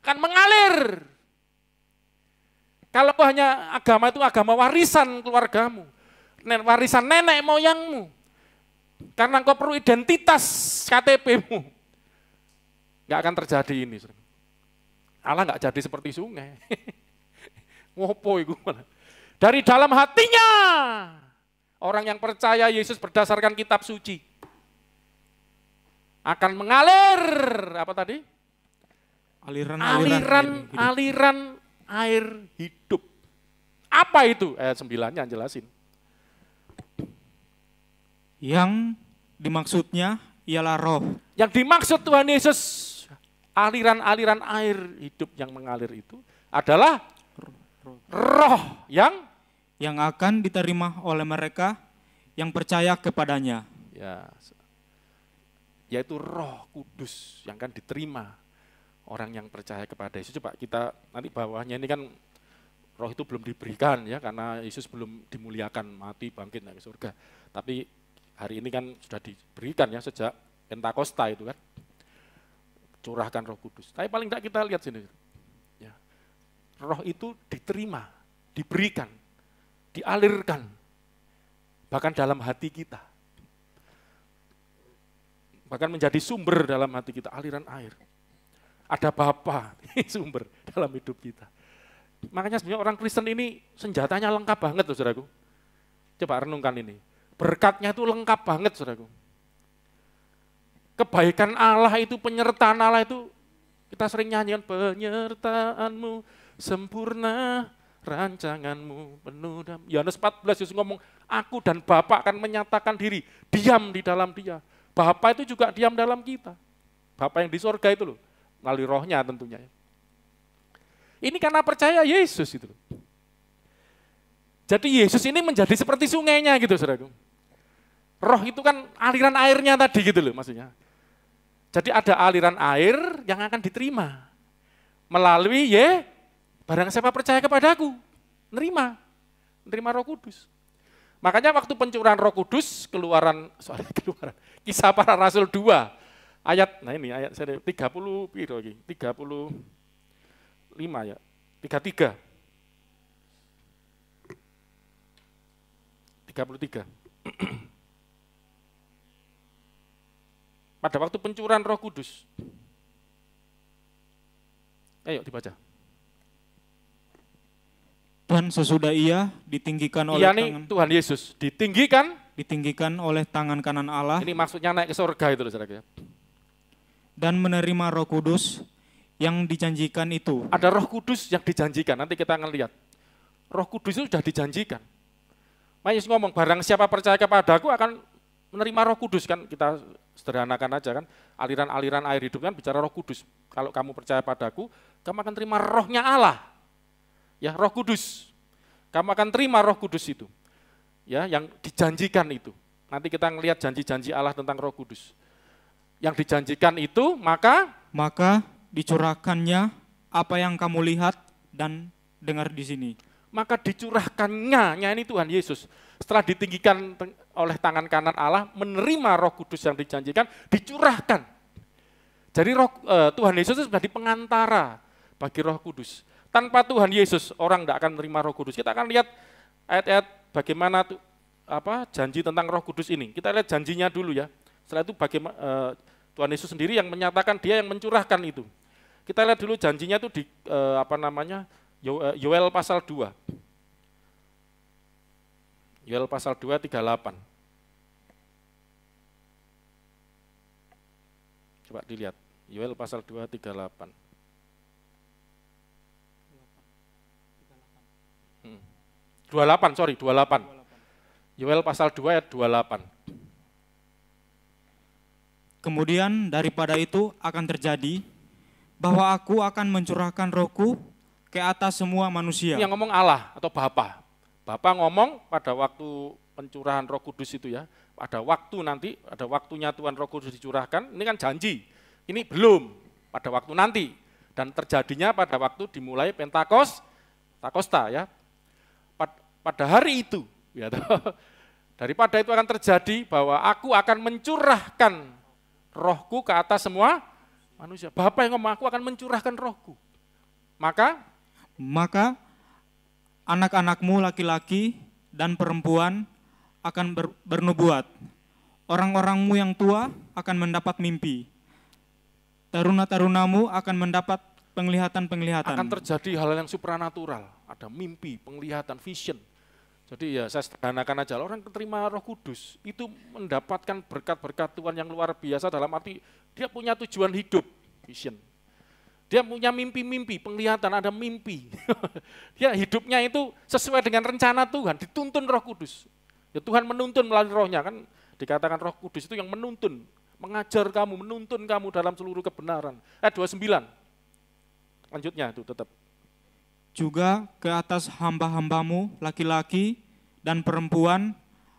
kan mengalir. Kalau hanya agama itu agama warisan keluargamu, warisan nenek moyangmu, karena engkau perlu identitas KTP-mu, nggak akan terjadi ini. Allah nggak jadi seperti sungai. Ngopo itu malah. Dari dalam hatinya, orang yang percaya Yesus berdasarkan kitab suci, akan mengalir, apa tadi? Aliran air hidup. Apa itu? Ayat 9-nya jelasin. Yang dimaksudnya ialah roh. Yang dimaksud Tuhan Yesus, aliran-aliran air hidup yang mengalir itu adalah roh yang akan diterima oleh mereka yang percaya kepadanya. Ya, yaitu Roh Kudus yang akan diterima orang yang percaya kepada Yesus. Coba kita nanti bawahnya ini kan roh itu belum diberikan ya, karena Yesus belum dimuliakan, mati, bangkit, naik ke surga. Tapi hari ini kan sudah diberikan ya sejak Pentakosta itu kan, curahkan Roh Kudus. Tapi paling tidak kita lihat sini, ya, roh itu diterima, diberikan, dialirkan, bahkan dalam hati kita. Bahkan menjadi sumber dalam hati kita, aliran air. Ada Bapa, sumber dalam hidup kita. Makanya sebenarnya orang Kristen ini senjatanya lengkap banget, saudaraku. Coba renungkan ini. Berkatnya itu lengkap banget, saudaraku. Kebaikan Allah itu, penyertaan Allah itu Kita sering nyanyikan penyertaan-Mu sempurna, rancangan-Mu penuh damai. Yohanes 14 Yesus ngomong, aku dan Bapa akan menyatakan diri, diam di dalam Dia. Bapa itu juga diam dalam kita. Bapa yang di surga itu loh, melalui rohnya tentunya. Ini karena percaya Yesus itu loh. Jadi Yesus ini menjadi seperti sungainya gitu, saudaraku. Roh itu kan aliran airnya tadi gitu loh maksudnya. Jadi ada aliran air yang akan diterima melalui barang siapa percaya kepadaku, nerima Roh Kudus. Makanya waktu pencurahan Roh Kudus, keluaran Kisah Para Rasul 2 ayat, nah ini ayat 30 piro iki? 35 ya. 33. 33. Pada waktu pencurahan Roh Kudus. Ayo dibaca. Dan sesudah ia ditinggikan oleh tangan, Tuhan Yesus ditinggikan oleh tangan kanan Allah. Ini maksudnya naik ke surga itu loh, saudara. Dan menerima Roh Kudus yang dijanjikan itu. Ada Roh Kudus yang dijanjikan, nanti kita akan lihat. Roh Kudus itu sudah dijanjikan. Makanya Yesus ngomong, barang siapa percaya kepadaku akan menerima Roh Kudus, kan kita sederhanakan aja kan, aliran-aliran air hidup kan bicara Roh Kudus. Kalau kamu percaya padaku, kamu akan terima rohnya Allah. Ya, Roh Kudus. Kamu akan terima Roh Kudus itu. Ya, yang dijanjikan itu. Nanti kita ngelihat janji-janji Allah tentang Roh Kudus. Yang dijanjikan itu, maka dicurahkannya apa yang kamu lihat dan dengar di sini. Maka dicurahkannya, ini Tuhan Yesus. Setelah ditinggikan oleh tangan kanan Allah, menerima Roh Kudus yang dijanjikan, dicurahkan. Jadi Tuhan Yesus itu menjadi pengantara bagi Roh Kudus. Tanpa Tuhan Yesus, orang tidak akan menerima Roh Kudus. Kita akan lihat ayat-ayat bagaimana janji tentang Roh Kudus ini. Kita lihat janjinya dulu ya. Setelah itu bagaimana Tuhan Yesus sendiri yang menyatakan, Dia yang mencurahkan itu. Kita lihat dulu janjinya itu di Yoel pasal 2. Yoel pasal 2, 38. Coba dilihat, Yoel pasal 2, 38. 28. Yoel pasal 2 ayat 28. Kemudian daripada itu akan terjadi bahwa aku akan mencurahkan Rohku ke atas semua manusia. Yang ngomong Allah atau Bapa. Bapa ngomong pada waktu pencurahan Roh Kudus itu ya. Ada waktu nanti, ada waktunya Tuhan Roh Kudus dicurahkan. Ini kan janji. Ini belum pada waktu nanti. Dan terjadinya pada waktu dimulai Pentakosta ya. Pada hari itu, ya, daripada itu akan terjadi bahwa aku akan mencurahkan rohku ke atas semua manusia. Bapa yang ngomong, aku akan mencurahkan rohku. Maka anak-anakmu laki-laki dan perempuan akan bernubuat. Orang-orangmu yang tua akan mendapat mimpi. Taruna-tarunamu akan mendapat penglihatan-penglihatan. Akan terjadi hal yang supranatural. Ada mimpi, penglihatan, vision. Jadi ya saya sederhanakan aja, orang yang terima Roh Kudus itu mendapatkan berkat-berkat Tuhan yang luar biasa, dalam arti dia punya tujuan hidup, vision. Dia punya mimpi-mimpi, penglihatan, ada mimpi. Dia hidupnya itu sesuai dengan rencana Tuhan, dituntun Roh Kudus. Ya Tuhan menuntun melalui rohnya, kan dikatakan Roh Kudus itu yang menuntun, mengajar kamu, menuntun kamu dalam seluruh kebenaran. 29, lanjutnya itu tetap. Juga ke atas hamba-hambamu laki-laki dan perempuan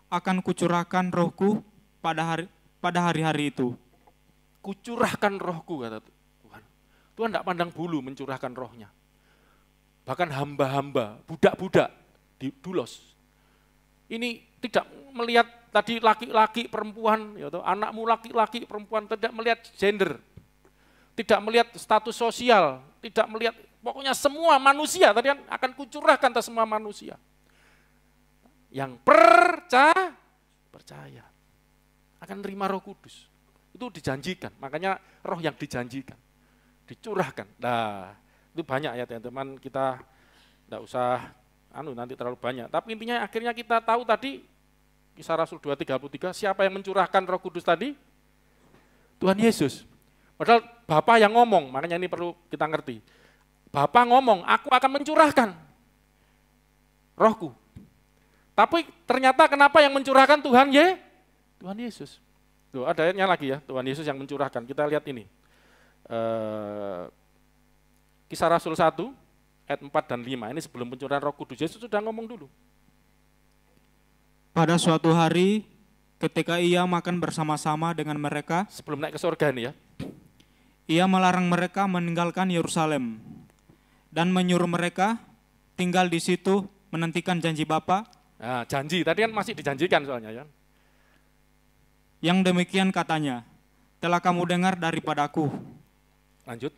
akan kucurahkan rohku pada hari-hari itu. Kucurahkan rohku, kata Tuhan. Tuhan tidak pandang bulu mencurahkan rohnya. Bahkan hamba-hamba, budak-budak di Dulos. Ini tidak melihat tadi laki-laki, perempuan, ya, anakmu laki-laki, perempuan, tidak melihat gender. Tidak melihat status sosial, tidak melihat, pokoknya semua manusia, tadi kan akan kucurahkan atas semua manusia. Yang percaya akan menerima Roh Kudus. Itu dijanjikan, makanya roh yang dijanjikan, dicurahkan. Nah, itu banyak ya teman-teman, kita tidak usah nanti terlalu banyak. Tapi intinya akhirnya kita tahu tadi, Kisah Rasul 2:33, siapa yang mencurahkan Roh Kudus tadi? Tuhan Yesus. Padahal Bapa yang ngomong, makanya ini perlu kita ngerti. Bapa ngomong, aku akan mencurahkan rohku. Tapi ternyata kenapa yang mencurahkan Tuhan Tuhan Yesus. Tuh, ada ayatnya lagi ya, Tuhan Yesus yang mencurahkan. Kita lihat ini. Kisah Rasul 1, ayat 4 dan 5. Ini sebelum pencurahan Roh Kudus. Yesus sudah ngomong dulu. Pada suatu hari ketika ia makan bersama-sama dengan mereka, Sebelum naik ke surga ini ya. ia melarang mereka meninggalkan Yerusalem dan menyuruh mereka tinggal di situ menantikan janji Bapa. Nah, janji, tadi kan masih dijanjikan soalnya ya. Yang demikian katanya, telah kamu dengar daripadaku. Lanjut.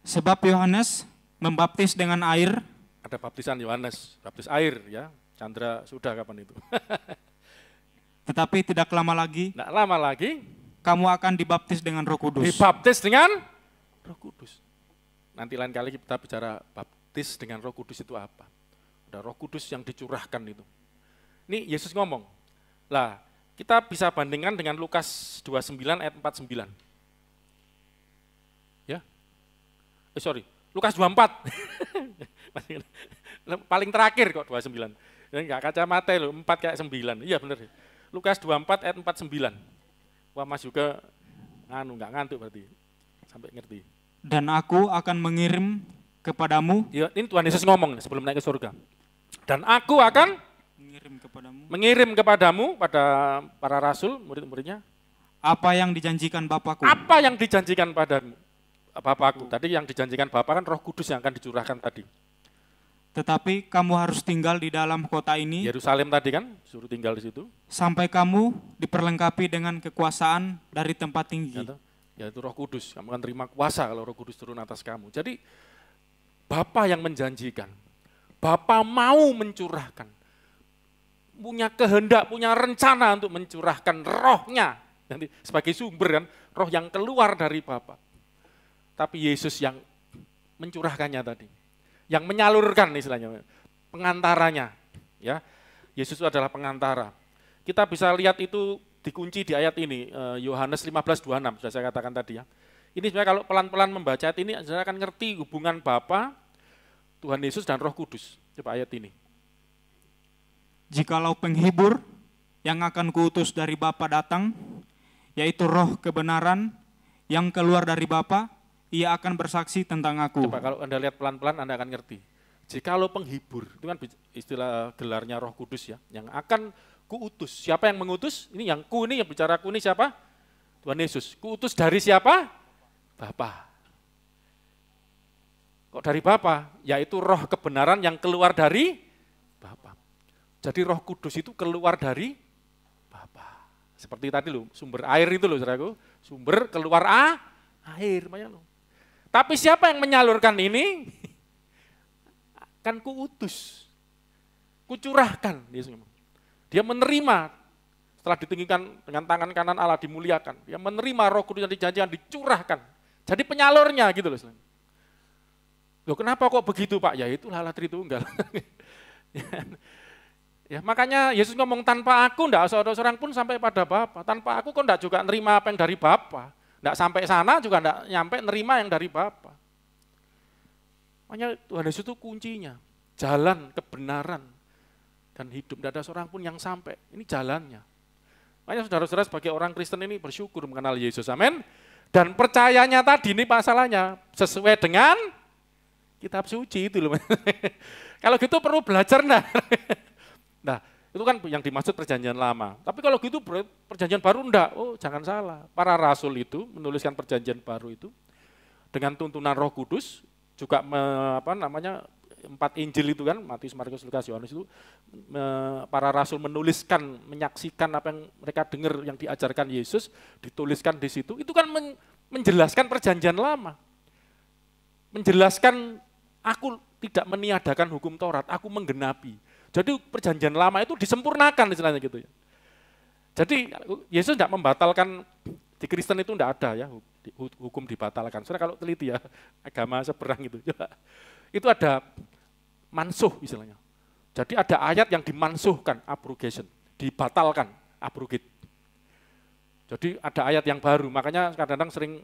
Sebab Yohanes membaptis dengan air, Ada baptisan Yohanes, baptis air ya. Chandra sudah kapan itu? tetapi tidak lama lagi Nggak lama lagi kamu akan dibaptis dengan Roh Kudus. dibaptis dengan Roh Kudus. Nanti lain kali kita bicara baptis dengan Roh Kudus itu apa. Ada Roh Kudus yang dicurahkan itu. Ini Yesus ngomong. Lah, kita bisa bandingkan dengan Lukas 29 ayat 49. Ya. Lukas 24. Paling terakhir kok 29. Enggak kacamata loh, 4 kayak 9. Iya benar. Lukas 24 ayat 49. Wah, Mas juga enggak ngantuk berarti. Sampai ngerti. Dan aku akan mengirim kepadamu, Ya, ini Tuhan Yesus ngomong sebelum naik ke surga. Dan aku akan mengirim kepadamu pada para rasul, murid-muridnya, apa yang dijanjikan Bapakku. apa yang dijanjikan padamu, Bapakku. Tadi yang dijanjikan Bapa kan Roh Kudus yang akan dicurahkan tadi. Tetapi kamu harus tinggal di dalam kota ini Yerusalem tadi kan, suruh tinggal di situ. sampai kamu diperlengkapi dengan kekuasaan dari tempat tinggi. Yaitu Roh Kudus, kamu akan terima kuasa kalau Roh Kudus turun atas kamu. Jadi Bapa yang menjanjikan, Bapa mau mencurahkan, punya kehendak, punya rencana untuk mencurahkan rohnya. Nanti sebagai sumber kan, roh yang keluar dari Bapa. Tapi Yesus yang mencurahkannya tadi, yang menyalurkan istilahnya, pengantaranya. Ya, Yesus itu adalah pengantara. Kita bisa lihat itu dikunci di ayat ini, Yohanes 15:26, sudah saya katakan tadi ya. Ini sebenarnya kalau pelan-pelan membaca ayat ini, Anda akan ngerti hubungan Bapa, Tuhan Yesus dan Roh Kudus. Coba ayat ini. Jikalau penghibur yang akan kuutus dari Bapa datang, yaitu Roh kebenaran yang keluar dari Bapa, ia akan bersaksi tentang aku. Coba kalau Anda lihat pelan-pelan Anda akan ngerti. Jikalau penghibur, itu kan istilah gelarnya Roh Kudus ya, yang akan kuutus. Siapa yang mengutus? Ini yang ku ini, yang bicara ku ini siapa? Tuhan Yesus. Kuutus dari siapa? Bapa. Kok dari Bapa? Yaitu roh kebenaran yang keluar dari Bapa. Jadi Roh Kudus itu keluar dari Bapa. Seperti tadi loh, sumber air itu loh saudaraku. Sumber keluar air. Tapi siapa yang menyalurkan ini? Kan kuutus. Kucurahkan. Dia menerima setelah ditinggikan dengan tangan kanan Allah dimuliakan. Dia menerima Roh Kudus yang dijanjikan dicurahkan. Jadi penyalurnya gitu loh. Loh kenapa kok begitu Pak? Ya itulah Allah Tritunggal. Ya, makanya Yesus ngomong tanpa aku enggak seorang pun sampai pada Bapa. Tanpa aku kok enggak juga nerima apa yang dari Bapa. Enggak sampai sana juga enggak nyampe nerima yang dari Bapa. Makanya Tuhan Yesus itu kuncinya. Jalan kebenaran dan hidup. Tidak ada seorang pun yang sampai. Ini jalannya. Makanya saudara-saudara sebagai orang Kristen ini bersyukur mengenal Yesus. Amin. Dan percayanya tadi ini masalahnya sesuai dengan kitab suci itu loh. Kalau gitu perlu belajar nah. Nah, itu kan yang dimaksud perjanjian lama. Tapi kalau gitu perjanjian baru enggak. Oh, jangan salah. Para rasul itu menuliskan perjanjian baru itu dengan tuntunan Roh Kudus, juga 4 Injil itu kan, Matius, Markus, Lukas, Yohanes itu para rasul menuliskan, menyaksikan apa yang mereka dengar yang diajarkan Yesus, dituliskan di situ. Itu kan menjelaskan perjanjian lama. Menjelaskan aku tidak meniadakan hukum Taurat, aku menggenapi. Jadi perjanjian lama itu disempurnakan istilahnya gitu ya. Jadi Yesus tidak membatalkan, di Kristen itu tidak ada ya hukum dibatalkan. Soalnya kalau teliti ya agama seberang itu, itu ada mansuh istilahnya. Jadi ada ayat yang dimansuhkan, abrogation, dibatalkan, abrogate. Jadi ada ayat yang baru, makanya kadang-kadang sering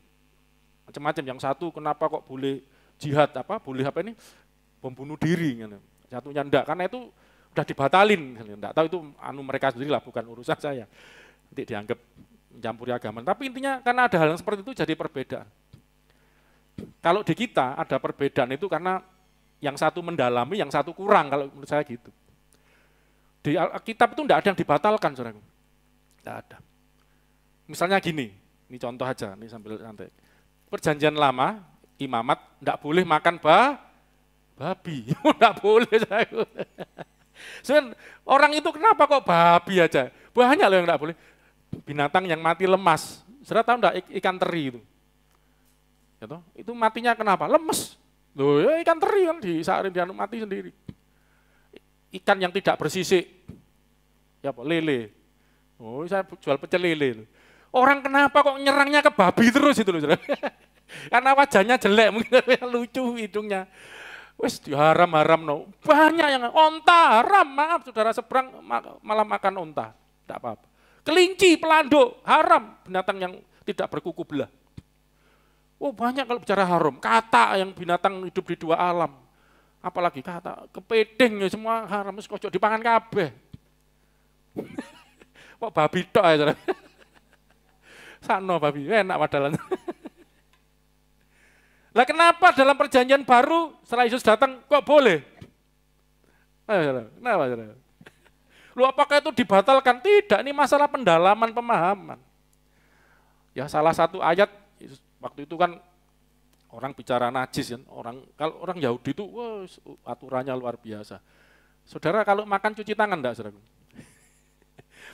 macam-macam. Yang satu kenapa kok boleh jihad, boleh bom bunuh diri, gitu. Satunya enggak, karena itu udah dibatalin. Enggak tahu itu mereka sendiri lah, bukan urusan saya. Nanti dianggap mencampuri agama. Tapi intinya karena ada hal yang seperti itu jadi perbedaan. Kalau di kita ada perbedaan itu karena yang satu mendalami, yang satu kurang, kalau menurut saya gitu. Di Alkitab itu enggak ada yang dibatalkan, saudaraku. Enggak ada. Misalnya gini, ini contoh aja, ini sambil santai. Perjanjian lama, imamat enggak boleh makan babi. Enggak boleh, saudaraku. Sebenarnya orang itu kenapa kok babi aja? Banyak loh yang enggak boleh. Binatang yang mati lemas. Saudara tahu enggak ikan teri itu? Itu matinya kenapa? Lemes. Loh, ya ikan teri kan disaring dia mati sendiri. Ikan yang tidak bersisik. Ya lele. Oh, saya jual pecel lele. Orang kenapa kok nyerangnya ke babi terus itu loh, saudara. Karena wajahnya jelek, mungkin lucu hidungnya. Wes diharam-haram no. Banyak yang onta haram, maaf saudara, seberang malah makan onta. Tidak apa-apa. Kelinci, pelanduk, haram, binatang yang tidak berkuku belah. Oh banyak kalau bicara haram, kata yang binatang hidup di dua alam. Apalagi kata, kepiting ya semua haram, terus kocok dipangan kabeh. Kok babi tok ya, saudara. Sakno babi, enak padahal. Lah kenapa dalam perjanjian baru setelah Yesus datang kok boleh? Kenapa, saudara? Lu apakah itu dibatalkan? Tidak, ini masalah pendalaman pemahaman. Ya salah satu ayat waktu itu kan orang bicara najis kan, kalau orang Yahudi itu wah, aturannya luar biasa. Saudara kalau makan cuci tangan enggak, saudara?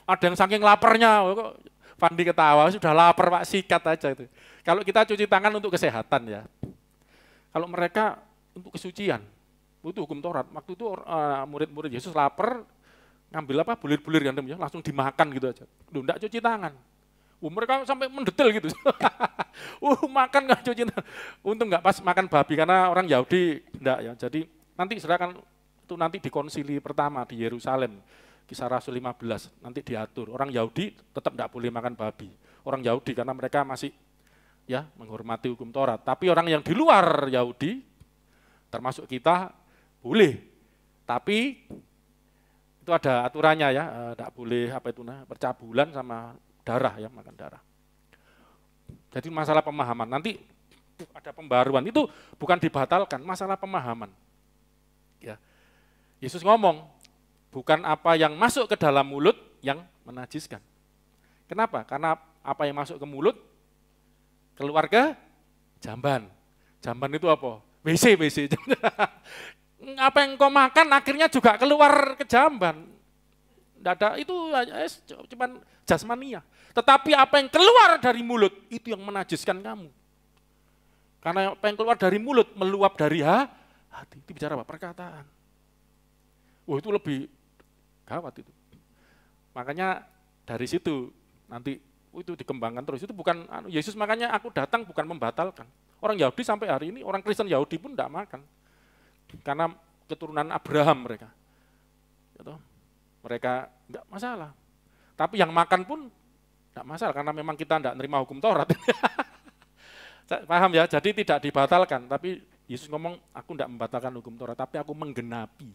Ada yang saking laparnya, kok Fandi ketawa, sudah lapar Pak, sikat aja itu. Kalau kita cuci tangan untuk kesehatan ya. Kalau mereka untuk kesucian, itu hukum Taurat. Waktu itu murid-murid Yesus lapar, ngambil bulir-bulir gandum ya, langsung dimakan gitu aja. Loh, enggak cuci tangan. Mereka sampai mendetail gitu. Makan nggak cuci tangan. Untung nggak pas makan babi karena orang Yahudi enggak ya. Jadi nanti silakan itu nanti di konsili pertama di Yerusalem, Kisah Rasul 15 nanti diatur. Orang Yahudi tetap enggak boleh makan babi. Orang Yahudi karena mereka masih ya menghormati hukum Taurat. Tapi orang yang di luar Yahudi termasuk kita boleh. Tapi itu ada aturannya ya, enggak boleh percabulan sama darah ya, makan darah. Jadi masalah pemahaman, nanti ada pembaruan, itu bukan dibatalkan, masalah pemahaman. Ya. Yesus ngomong, bukan apa yang masuk ke dalam mulut yang menajiskan. Kenapa? Karena apa yang masuk ke mulut, keluar ke jamban. Jamban itu apa? WC. Apa yang kau makan akhirnya juga keluar ke jamban. Tidak ada, itu cuma jasmania. Tetapi apa yang keluar dari mulut, itu yang menajiskan kamu. Karena apa yang keluar dari mulut, meluap dari hati. Itu bicara apa? Perkataan. Itu lebih gawat itu. Makanya dari situ, nanti itu dikembangkan terus. Itu bukan, Yesus makanya aku datang bukan membatalkan. Orang Yahudi sampai hari ini, orang Kristen Yahudi pun tidak makan. Karena keturunan Abraham mereka. Gitu. Mereka enggak masalah. Tapi yang makan pun enggak masalah, karena memang kita enggak nerima hukum Taurat. Paham ya? Jadi tidak dibatalkan, tapi Yesus ngomong, aku enggak membatalkan hukum Taurat, tapi aku menggenapi,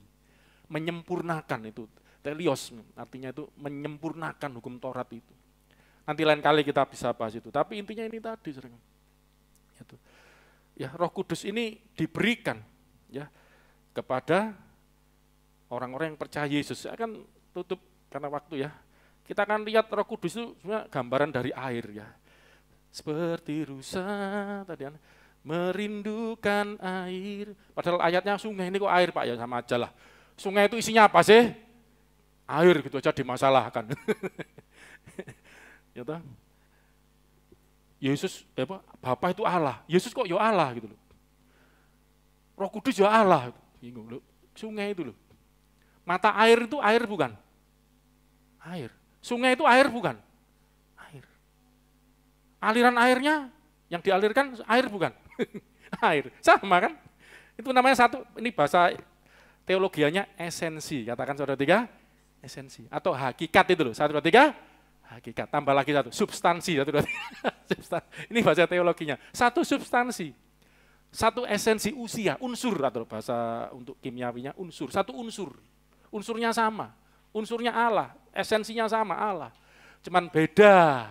menyempurnakan itu. Telios, artinya itu menyempurnakan hukum Taurat itu. Nanti lain kali kita bisa bahas itu, tapi intinya ini tadi. Gitu. Ya, Roh Kudus ini diberikan ya kepada orang-orang yang percaya Yesus. Saya akan tutup karena waktu ya. Kita akan lihat Roh Kudus itu sebenarnya gambaran dari air ya. Seperti rusa tadi kan, merindukan air. Padahal ayatnya sungai, ini kok air Pak ya, sama aja lah. Sungai itu isinya apa sih? Air gitu aja dimasalahkan. Ya toh? Yesus, Bapa itu Allah. Yesus kok ya Allah gitu loh. Roh Kudus ya Allah. Bingung loh. Sungai itu loh. Mata air itu air bukan? Air. Sungai itu air bukan? Air. Aliran airnya yang dialirkan air bukan? Air. Sama kan? Itu namanya satu, ini bahasa teologianya esensi. Katakan saudara tiga, esensi. Atau hakikat itu loh. 1, 2, 3, Hakikat, tambah lagi satu, substansi. Ini bahasa teologinya, satu substansi, satu esensi usia, unsur atau bahasa untuk kimiawinya unsur, satu unsur, unsurnya sama, unsurnya Allah, esensinya sama Allah, cuman beda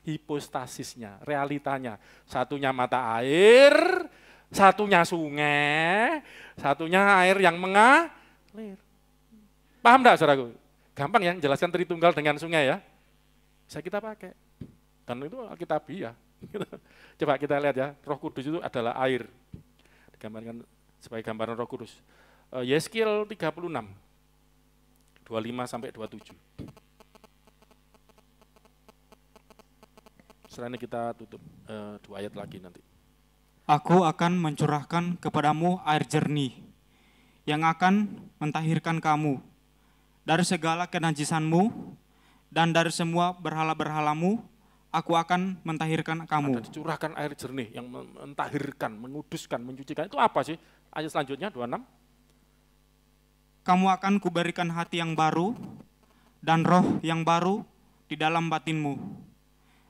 hipostasisnya, realitanya, satunya mata air, satunya sungai, satunya air yang mengalir. Paham enggak saudaraku? Gampang ya, jelaskan Tritunggal dengan sungai ya. Bisa kita pakai. Dan itu alkitabiah. Coba kita lihat ya, Roh Kudus itu adalah air. Digambarkan sebagai gambaran Roh Kudus. Yeskiel 36, 25 sampai 27. Setelah ini kita tutup 2 ayat lagi nanti. Aku akan mencurahkan kepadamu air jernih yang akan mentahirkan kamu dari segala kenajisanmu, dan dari semua berhala-berhalamu aku akan mentahirkan kamu. Ada dicurahkan air jernih yang mentahirkan, menguduskan, mencucikan. Itu apa sih? Ayat selanjutnya 26. Kamu akan kuberikan hati yang baru dan roh yang baru di dalam batinmu.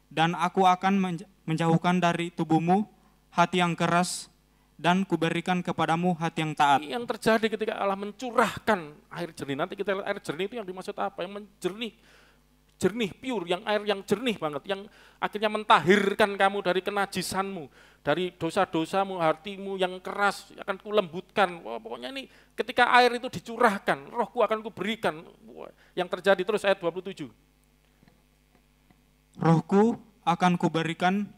Dan aku akan menjauhkan dari tubuhmu hati yang keras dan kuberikan kepadamu hati yang taat. Yang terjadi ketika Allah mencurahkan air jernih. Nanti kita lihat air jernih itu yang dimaksud apa? Yang menjernih, jernih, pure, yang air yang jernih banget, yang akhirnya mentahirkan kamu dari kenajisanmu, dari dosa-dosamu, hatimu yang keras, akan kulembutkan. Wah, pokoknya ini ketika air itu dicurahkan, rohku akan kuberikan. Wah, yang terjadi terus ayat 27. Rohku akan kuberikan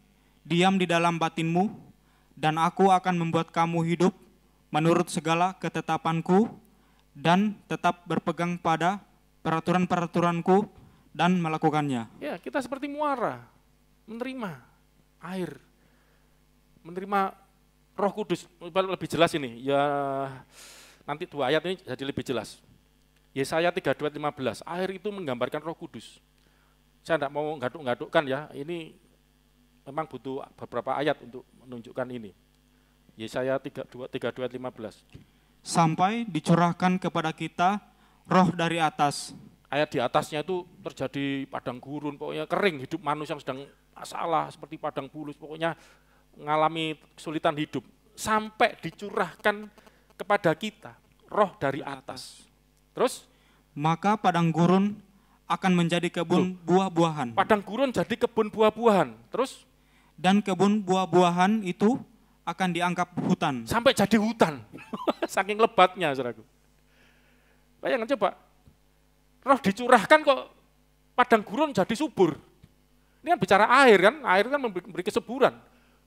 diam di dalam batinmu, dan aku akan membuat kamu hidup menurut segala ketetapanku, dan tetap berpegang pada peraturan-peraturanku, dan melakukannya. Ya, kita seperti muara, menerima air, menerima Roh Kudus. Lebih jelas ini, ya nanti 2 ayat ini jadi lebih jelas. Yesaya 32:15, air itu menggambarkan Roh Kudus. Saya tidak mau ngaduk-ngadukkan ya, ini memang butuh beberapa ayat untuk menunjukkan ini. Yesaya 32:15. Sampai dicurahkan kepada kita roh dari atas. Ayat di atasnya itu terjadi padang gurun, pokoknya kering, hidup manusia yang sedang masalah seperti padang bulus, pokoknya mengalami kesulitan hidup. Sampai dicurahkan kepada kita roh dari atas. Terus? Maka padang gurun akan menjadi kebun buah-buahan. Padang gurun jadi kebun buah-buahan. Terus? Dan kebun buah-buahan itu akan dianggap hutan. Sampai jadi hutan. Saking lebatnya, saudaraku. Bayangkan coba. Roh dicurahkan kok padang gurun jadi subur. Ini kan bicara air kan, air kan memberi kesuburan.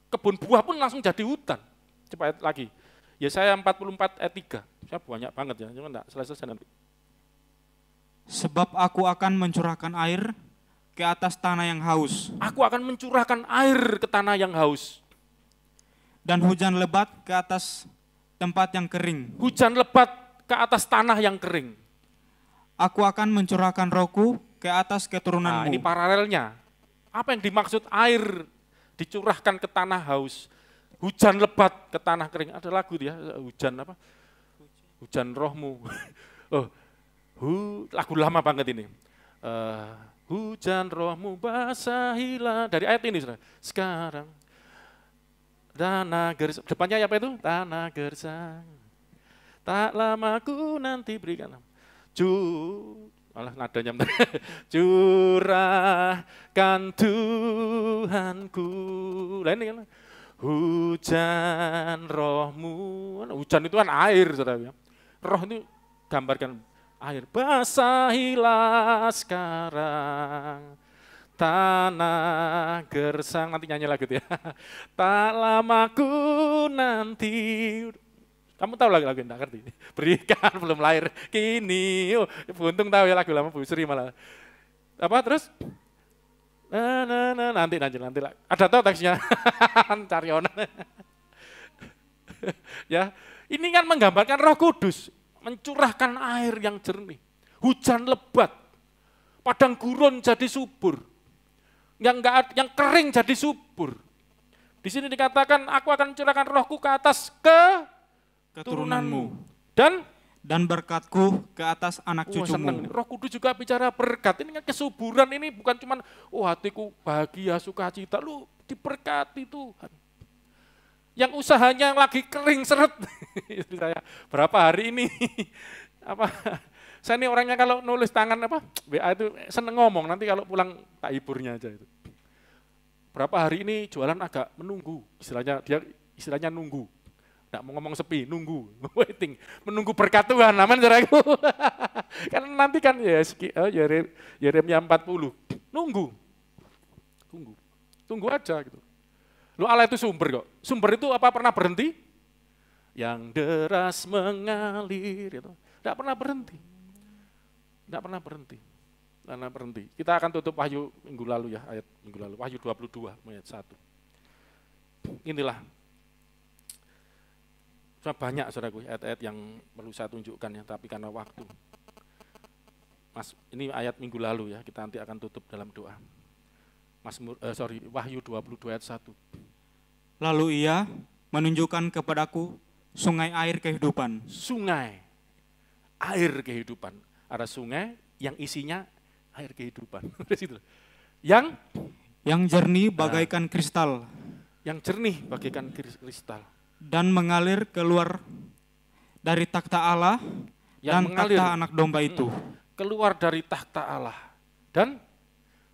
Kebun buah pun langsung jadi hutan. Coba ayat lagi. Yesaya 44 ayat 3. Saya banyak banget ya, cuma enggak selesai nanti. Sebab aku akan mencurahkan air ke atas tanah yang haus. Aku akan mencurahkan air ke tanah yang haus. Dan hujan lebat ke atas tempat yang kering. Hujan lebat ke atas tanah yang kering. Aku akan mencurahkan rohku ke atas keturunanmu. Nah, ini paralelnya. Apa yang dimaksud air dicurahkan ke tanah haus? Hujan lebat ke tanah kering. Ada lagu ya, hujan apa? Hujan rohmu. Oh, lagu lama banget ini. Hujan rohmu basahilah. Dari ayat ini, saudara. Sekarang. Tanah gersang. Depannya apa itu? Tanah gersang. Tak lama ku nanti berikan. Malah nadanya curahkan Tuhanku. Lah ini kan hujan rohmu. Hujan itu kan air, saudara. Roh itu gambarkan air. Basahilah sekarang tanah gersang. Nanti nyanyi lagu itu ya. Tak lama ku nanti. Kamu tahu lagu enggak ngerti? Berikan belum lahir kini. Oh, buntung tahu ya lagu lama Bu Sri malah. Apa terus? Nanti lah. Ada tahu teksnya? Carionan. Ya, ini kan menggambarkan Roh Kudus mencurahkan air yang jernih. Hujan lebat. Padang gurun jadi subur. Yang kering jadi subur. Di sini dikatakan aku akan mencurahkan rohku ke atas keturunanmu. dan berkat-Ku ke atas anak Wah, seneng. cucumu. Roh Kudus juga bicara berkat. Ini kan kesuburan, ini bukan cuman hatiku bahagia, sukacita. Lu diberkati Tuhan. Yang usahanya lagi kering seret. Saya berapa hari ini apa? Saya ini orangnya kalau nulis tangan apa WA itu seneng ngomong. Nanti kalau pulang tak hiburnya aja itu. Berapa hari ini jualan agak menunggu. Istilahnya nunggu. Nggak mau ngomong sepi, nunggu, waiting, menunggu berkat Tuhan, aman saudaraku. Kan nanti kan ya Yeremia 40, nunggu aja gitu. Lu Allah itu sumber kok, sumber itu apa pernah berhenti? Yang deras mengalir, itu nggak pernah berhenti. Kita akan tutup Wahyu minggu lalu ya, ayat minggu lalu, Wahyu 22, ayat 1. Inilah. Banyak saudaraku ayat-ayat yang perlu saya tunjukkan ya, tapi karena waktu. Mas, ini ayat minggu lalu ya, kita nanti akan tutup dalam doa. Wahyu 22 ayat 1. Lalu ia menunjukkan kepadaku sungai air kehidupan. Sungai, air kehidupan. Ada sungai yang isinya air kehidupan. Yang jernih bagaikan kristal. Yang jernih bagaikan kristal. Dan mengalir keluar dari takhta Allah dan takhta anak domba itu. Keluar dari takhta Allah dan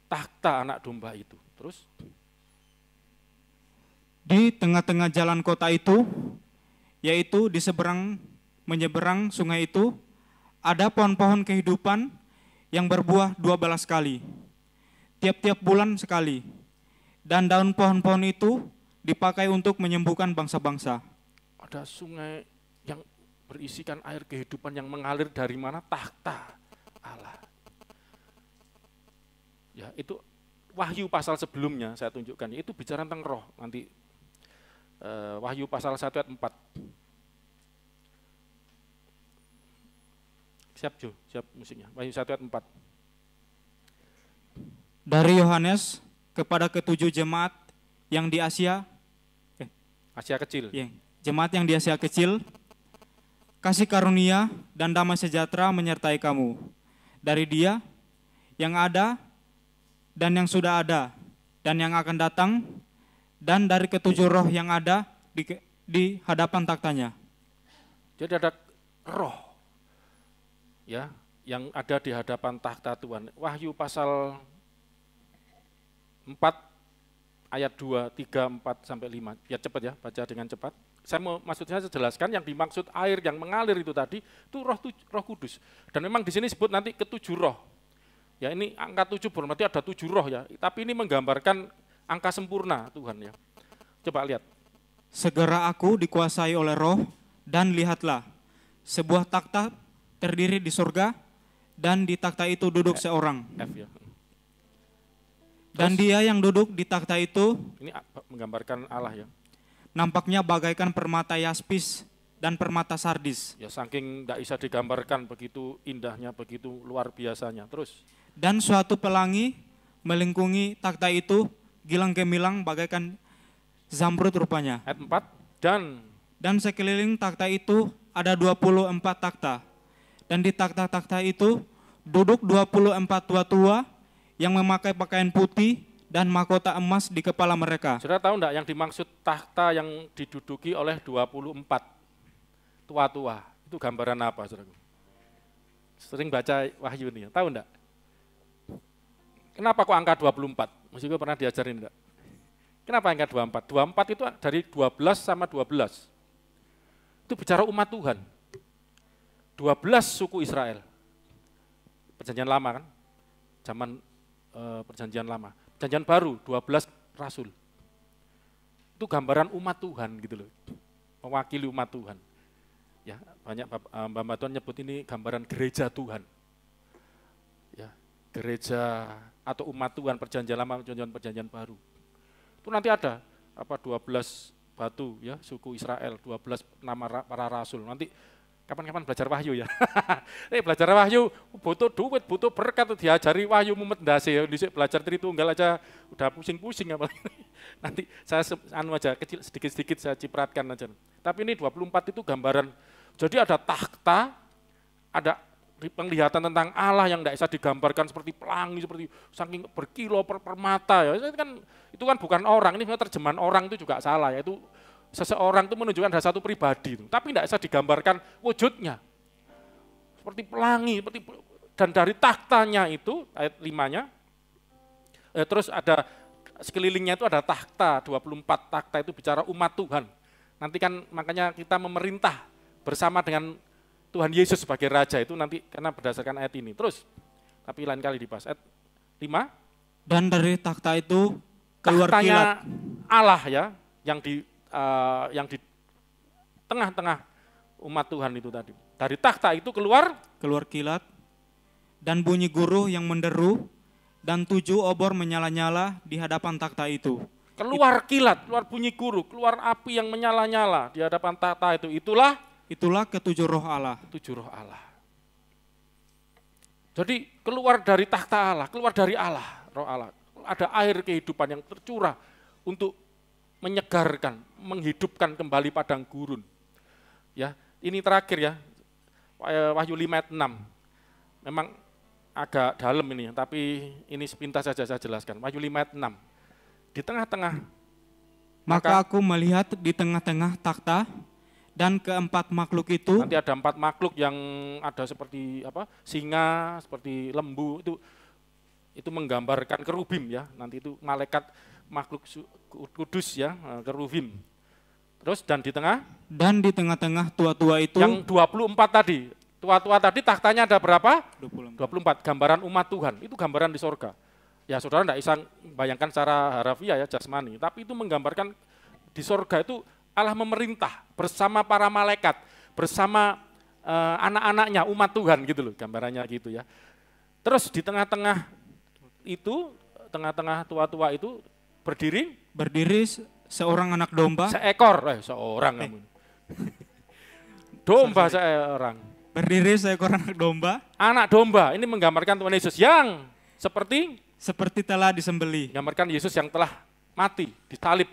takhta anak domba itu. Terus? Di tengah-tengah jalan kota itu, yaitu di menyeberang sungai itu, ada pohon-pohon kehidupan yang berbuah 12 kali, tiap-tiap bulan sekali. Dan daun pohon-pohon itu dipakai untuk menyembuhkan bangsa-bangsa. Ada sungai yang berisikan air kehidupan yang mengalir dari mana? Takhta Allah. Ya, itu Wahyu pasal sebelumnya saya tunjukkan, itu bicara tentang roh. Nanti Wahyu pasal 1 ayat 4. Siap Jo, siap musiknya. Wahyu 1 ayat 4. Dari Yohanes kepada ketujuh jemaat yang di Asia Kecil. Ya, jemaat yang di Asia Kecil, kasih karunia dan damai sejahtera menyertai kamu. Dari Dia yang ada dan yang sudah ada dan yang akan datang, dan dari ketujuh roh yang ada di hadapan taktanya. Jadi ada roh ya yang ada di hadapan takhta Tuhan. Wahyu pasal 4 ayat 2, 3, 4, sampai 5. Biar cepat ya, baca dengan cepat. Maksudnya saya jelaskan yang dimaksud air yang mengalir itu tadi, itu roh kudus. Dan memang di sini sebut nanti ketujuh roh. Ya ini angka 7 berarti ada 7 roh ya, tapi ini menggambarkan angka sempurna Tuhan ya. Coba lihat. Segera aku dikuasai oleh roh, dan lihatlah, sebuah takhta terdiri di surga, dan di takhta itu duduk seorang. F ya. Dan Dia yang duduk di takhta itu, ini menggambarkan Allah ya. Nampaknya bagaikan permata yaspis dan permata sardis. Ya saking tidak bisa digambarkan, begitu indahnya, begitu luar biasanya. Terus. Dan suatu pelangi melingkungi takhta itu, gilang gemilang bagaikan zamrud rupanya. Ayat 4. Dan sekeliling takhta itu ada 24 takhta. Dan di takhta-takhta itu duduk 24 tua-tua yang memakai pakaian putih dan mahkota emas di kepala mereka. Saudara tahu enggak yang dimaksud takhta yang diduduki oleh 24 tua-tua? Itu gambaran apa, saudara? Sering baca Wahyu ini, tahu enggak? Kenapa kok angka 24? Mesti pernah diajarin enggak? Kenapa angka 24? 24 itu dari 12 sama 12. Itu bicara umat Tuhan. 12 suku Israel. Perjanjian lama kan? Zaman perjanjian lama. Perjanjian baru 12 rasul. Itu gambaran umat Tuhan gitu loh. Mewakili umat Tuhan. Ya, banyak Mbak Tuhan nyebut ini gambaran gereja Tuhan. Ya, gereja atau umat Tuhan perjanjian lama, perjanjian baru. Itu nanti ada 12 batu ya, suku Israel, 12 nama para rasul. Nanti kapan-kapan belajar Wahyu ya. Belajar Wahyu butuh duit, butuh berkat, diajari Wahyu mumet ndase ya. Belajar Tritunggal aja udah pusing-pusing apa. Nanti saya aja kecil sedikit-sedikit saya cipratkan aja. Tapi ini 24 itu gambaran. Jadi ada takhta ada penglihatan tentang Allah yang tidak bisa digambarkan seperti pelangi, seperti saking berkilo per mata ya. Itu kan bukan orang, ini terjemahan orang itu juga salah ya. Itu seseorang itu menunjukkan ada satu pribadi itu, tapi tidak bisa digambarkan wujudnya. Seperti pelangi, dan dari tahtanya itu ayat 5-nya terus ada sekelilingnya itu ada takhta, 24 takhta itu bicara umat Tuhan. Nanti kan makanya kita memerintah bersama dengan Tuhan Yesus sebagai Raja itu nanti karena berdasarkan ayat ini. Terus, tapi lain kali dibahas. Ayat 5. Dan dari takhta itu keluar kilat. Allah ya, yang di tengah-tengah umat Tuhan itu tadi. Dari takhta itu keluar kilat, dan bunyi guruh yang menderu, dan 7 obor menyala-nyala di hadapan takhta itu. Keluar kilat, keluar bunyi guruh, keluar api yang menyala-nyala di hadapan takhta itu. Itulah ketujuh roh Allah. 7 roh Allah. Jadi keluar dari takhta Allah, keluar dari Allah, roh Allah. Ada air kehidupan yang tercurah untuk menyegarkan, menghidupkan kembali padang gurun. Ya, ini terakhir ya, Wahyu 5 ayat 6. Memang agak dalam ini, tapi ini sepintas saja saya jelaskan. Wahyu 5 ayat 6. Di tengah-tengah. Maka aku melihat di tengah-tengah takhta dan keempat makhluk itu. Nanti ada 4 makhluk yang ada seperti singa, seperti lembu, itu menggambarkan kerubim ya. Nanti itu malaikat makhluk kudus ya, kerubim. Terus dan di tengah-tengah tua-tua itu. Yang 24 tadi. Tua-tua tadi tahtanya ada berapa? 24. Gambaran umat Tuhan, itu gambaran di sorga. Ya saudara tidak bisa bayangkan secara harafiah ya, jasmani, tapi itu menggambarkan di sorga itu Allah memerintah bersama para malaikat, bersama anak-anaknya, umat Tuhan gitu loh, gambarannya gitu ya. Terus di tengah-tengah itu, tengah-tengah tua-tua itu berdiri seorang anak domba. Domba seorang. Berdiri seekor anak domba. Anak domba, ini menggambarkan Tuhan Yesus yang seperti telah disembelih. Menggambarkan Yesus yang telah mati, tersalib.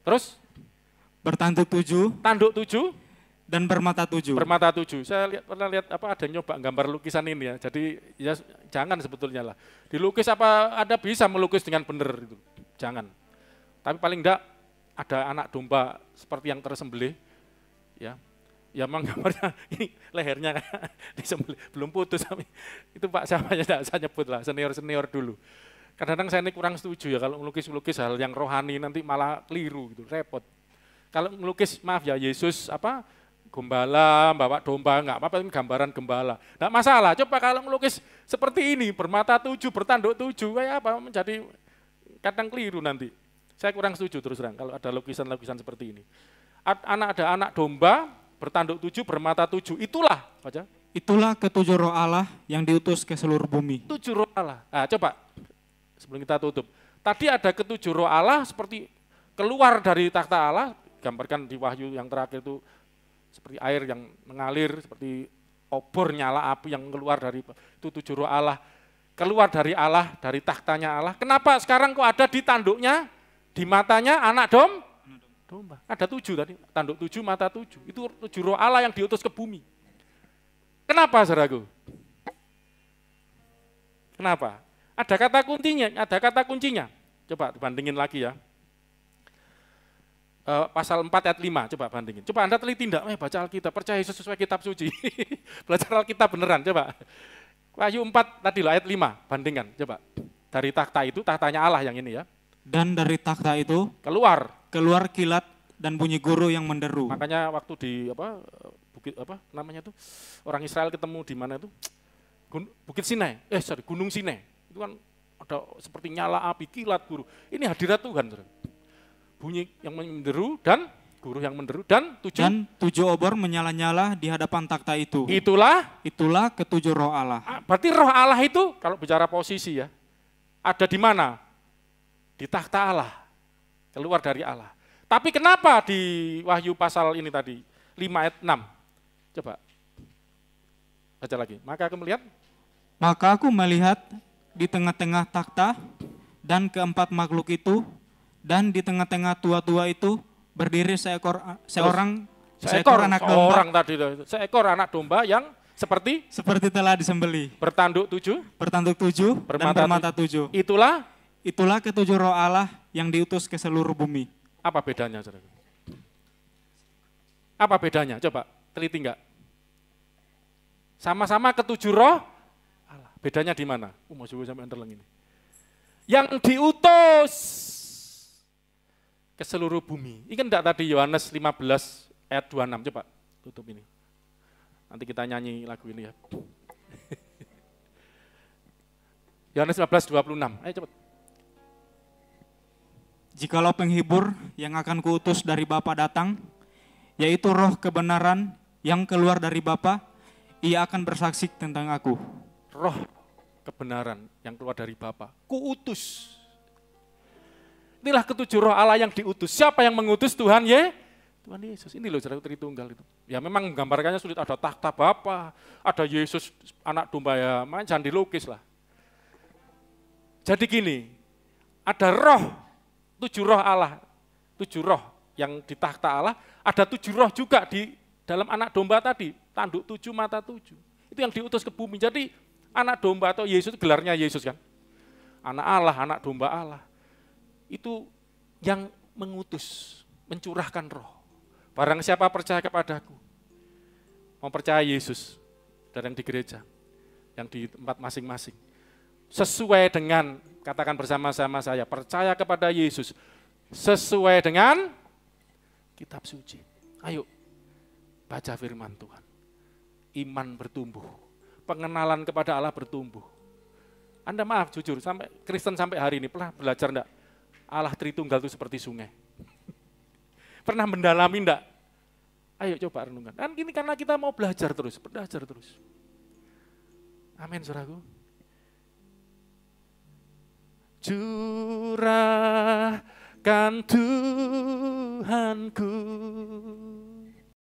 Terus bertanduk 7, tanduk 7 dan bermata 7. Bermata 7. Saya pernah lihat ada nyoba gambar lukisan ini ya. Jadi ya jangan sebetulnya lah. Dilukis ada bisa melukis dengan benar itu. Jangan. Tapi paling enggak ada anak domba seperti yang tersembelih ya. Ya memang gambarnya ini lehernya disembelih, belum putus tapi itu Pak siapa ya saya nyebut lah, senior dulu. Kadang-kadang saya ini kurang setuju ya kalau melukis hal yang rohani nanti malah keliru gitu, repot. Kalau melukis maaf ya Yesus gembala, bawa domba enggak apa-apa, ini gambaran gembala. Enggak masalah, coba kalau melukis seperti ini, bermata 7, bertanduk 7, kayak apa menjadi kadang keliru nanti. Saya kurang setuju terus terang kalau ada lukisan-lukisan seperti ini. Ada anak domba, bertanduk 7, bermata 7, itulah baca. Itulah ketujuh roh Allah yang diutus ke seluruh bumi. 7 roh Allah. Nah, coba sebelum kita tutup. Tadi ada ketujuh roh Allah seperti keluar dari takhta Allah, gambarkan di Wahyu yang terakhir itu seperti air yang mengalir, seperti obor nyala api yang keluar dari itu 7 roh Allah. Keluar dari Allah, dari tahtanya Allah. Kenapa sekarang kok ada di tanduknya, di matanya anak domba? Ada 7 tadi, tanduk 7, mata 7. Itu 7 roh Allah yang diutus ke bumi. Kenapa saudaraku? Kenapa? Ada kata kuncinya. Coba dibandingin lagi ya. Pasal 4 ayat 5, coba bandingin. Coba Anda teliti enggak? Baca Alkitab, percaya Yesus sesuai kitab suci. Belajar Alkitab beneran, coba. Wahyu 4 tadi loh, ayat 5, bandingkan, coba. Dari takhta itu, tahtanya Allah yang ini ya. Dan dari takhta itu keluar kilat dan bunyi guruh yang menderu. Makanya waktu di bukit namanya tuh, orang Israel ketemu di mana itu? Bukit Sinai, Gunung Sinai. Itu kan ada seperti nyala api, kilat guruh. Ini hadirat Tuhan. Bunyi yang menderu dan guruh yang menderu dan 7 obor menyala-nyala di hadapan takhta itu. Itulah ketujuh roh Allah. Berarti roh Allah itu kalau bicara posisi ya, ada di mana? Di takhta Allah, keluar dari Allah. Tapi kenapa di Wahyu pasal ini tadi, 5 ayat 6? Coba, baca lagi. Maka aku melihat di tengah-tengah takhta dan keempat makhluk itu, dan di tengah-tengah tua-tua itu berdiri seorang Seekor anak domba orang tadi loh. Seekor anak domba yang seperti telah disembeli, bertanduk 7, bertanduk 7 dan bermata 7. Itulah ketujuh roh Allah yang diutus ke seluruh bumi. Apa bedanya, saudara? Apa bedanya? Coba teliti enggak? Sama-sama ketujuh roh Allah. Bedanya di mana? Mau coba sampai underline ini. Yang diutus ke seluruh bumi. Ini kan enggak tadi Yohanes 15 ayat 26. Coba tutup ini. Nanti kita nyanyi lagu ini ya. Yohanes 15, 26. Ayo cepat. Jikalau penghibur yang akan kuutus dari Bapa datang, yaitu roh kebenaran yang keluar dari Bapa, ia akan bersaksi tentang aku. Roh kebenaran yang keluar dari Bapa, kuutus. Inilah ketujuh roh Allah yang diutus. Siapa yang mengutus? Tuhan Tuhan Yesus. Ini loh saudara Tritunggal itu. Ya memang gambarkannya sulit, ada takhta Bapa, ada Yesus anak domba, ya jangan dilukis lah. Jadi gini, ada roh, 7 roh Allah, 7 roh yang di takhta Allah, ada 7 roh juga di dalam anak domba tadi, tanduk 7, mata 7. Itu yang diutus ke bumi. Jadi anak domba atau Yesus, gelarnya Yesus kan. Anak Allah, anak domba Allah. Itu yang mengutus, mencurahkan roh. Barang siapa percaya kepadaku, mau percaya Yesus, dari yang di gereja, yang di tempat masing-masing. Sesuai dengan, katakan bersama-sama saya, percaya kepada Yesus, sesuai dengan kitab suci. Ayo, baca firman Tuhan. Iman bertumbuh, pengenalan kepada Allah bertumbuh. Anda maaf, jujur, sampai Kristen sampai hari ini pernah belajar enggak? Allah Tritunggal itu seperti sungai. Pernah mendalami enggak? Ayo coba renungkan. Dan ini karena kita mau belajar terus. Amin, saudaraku. Curahkan Tuhanku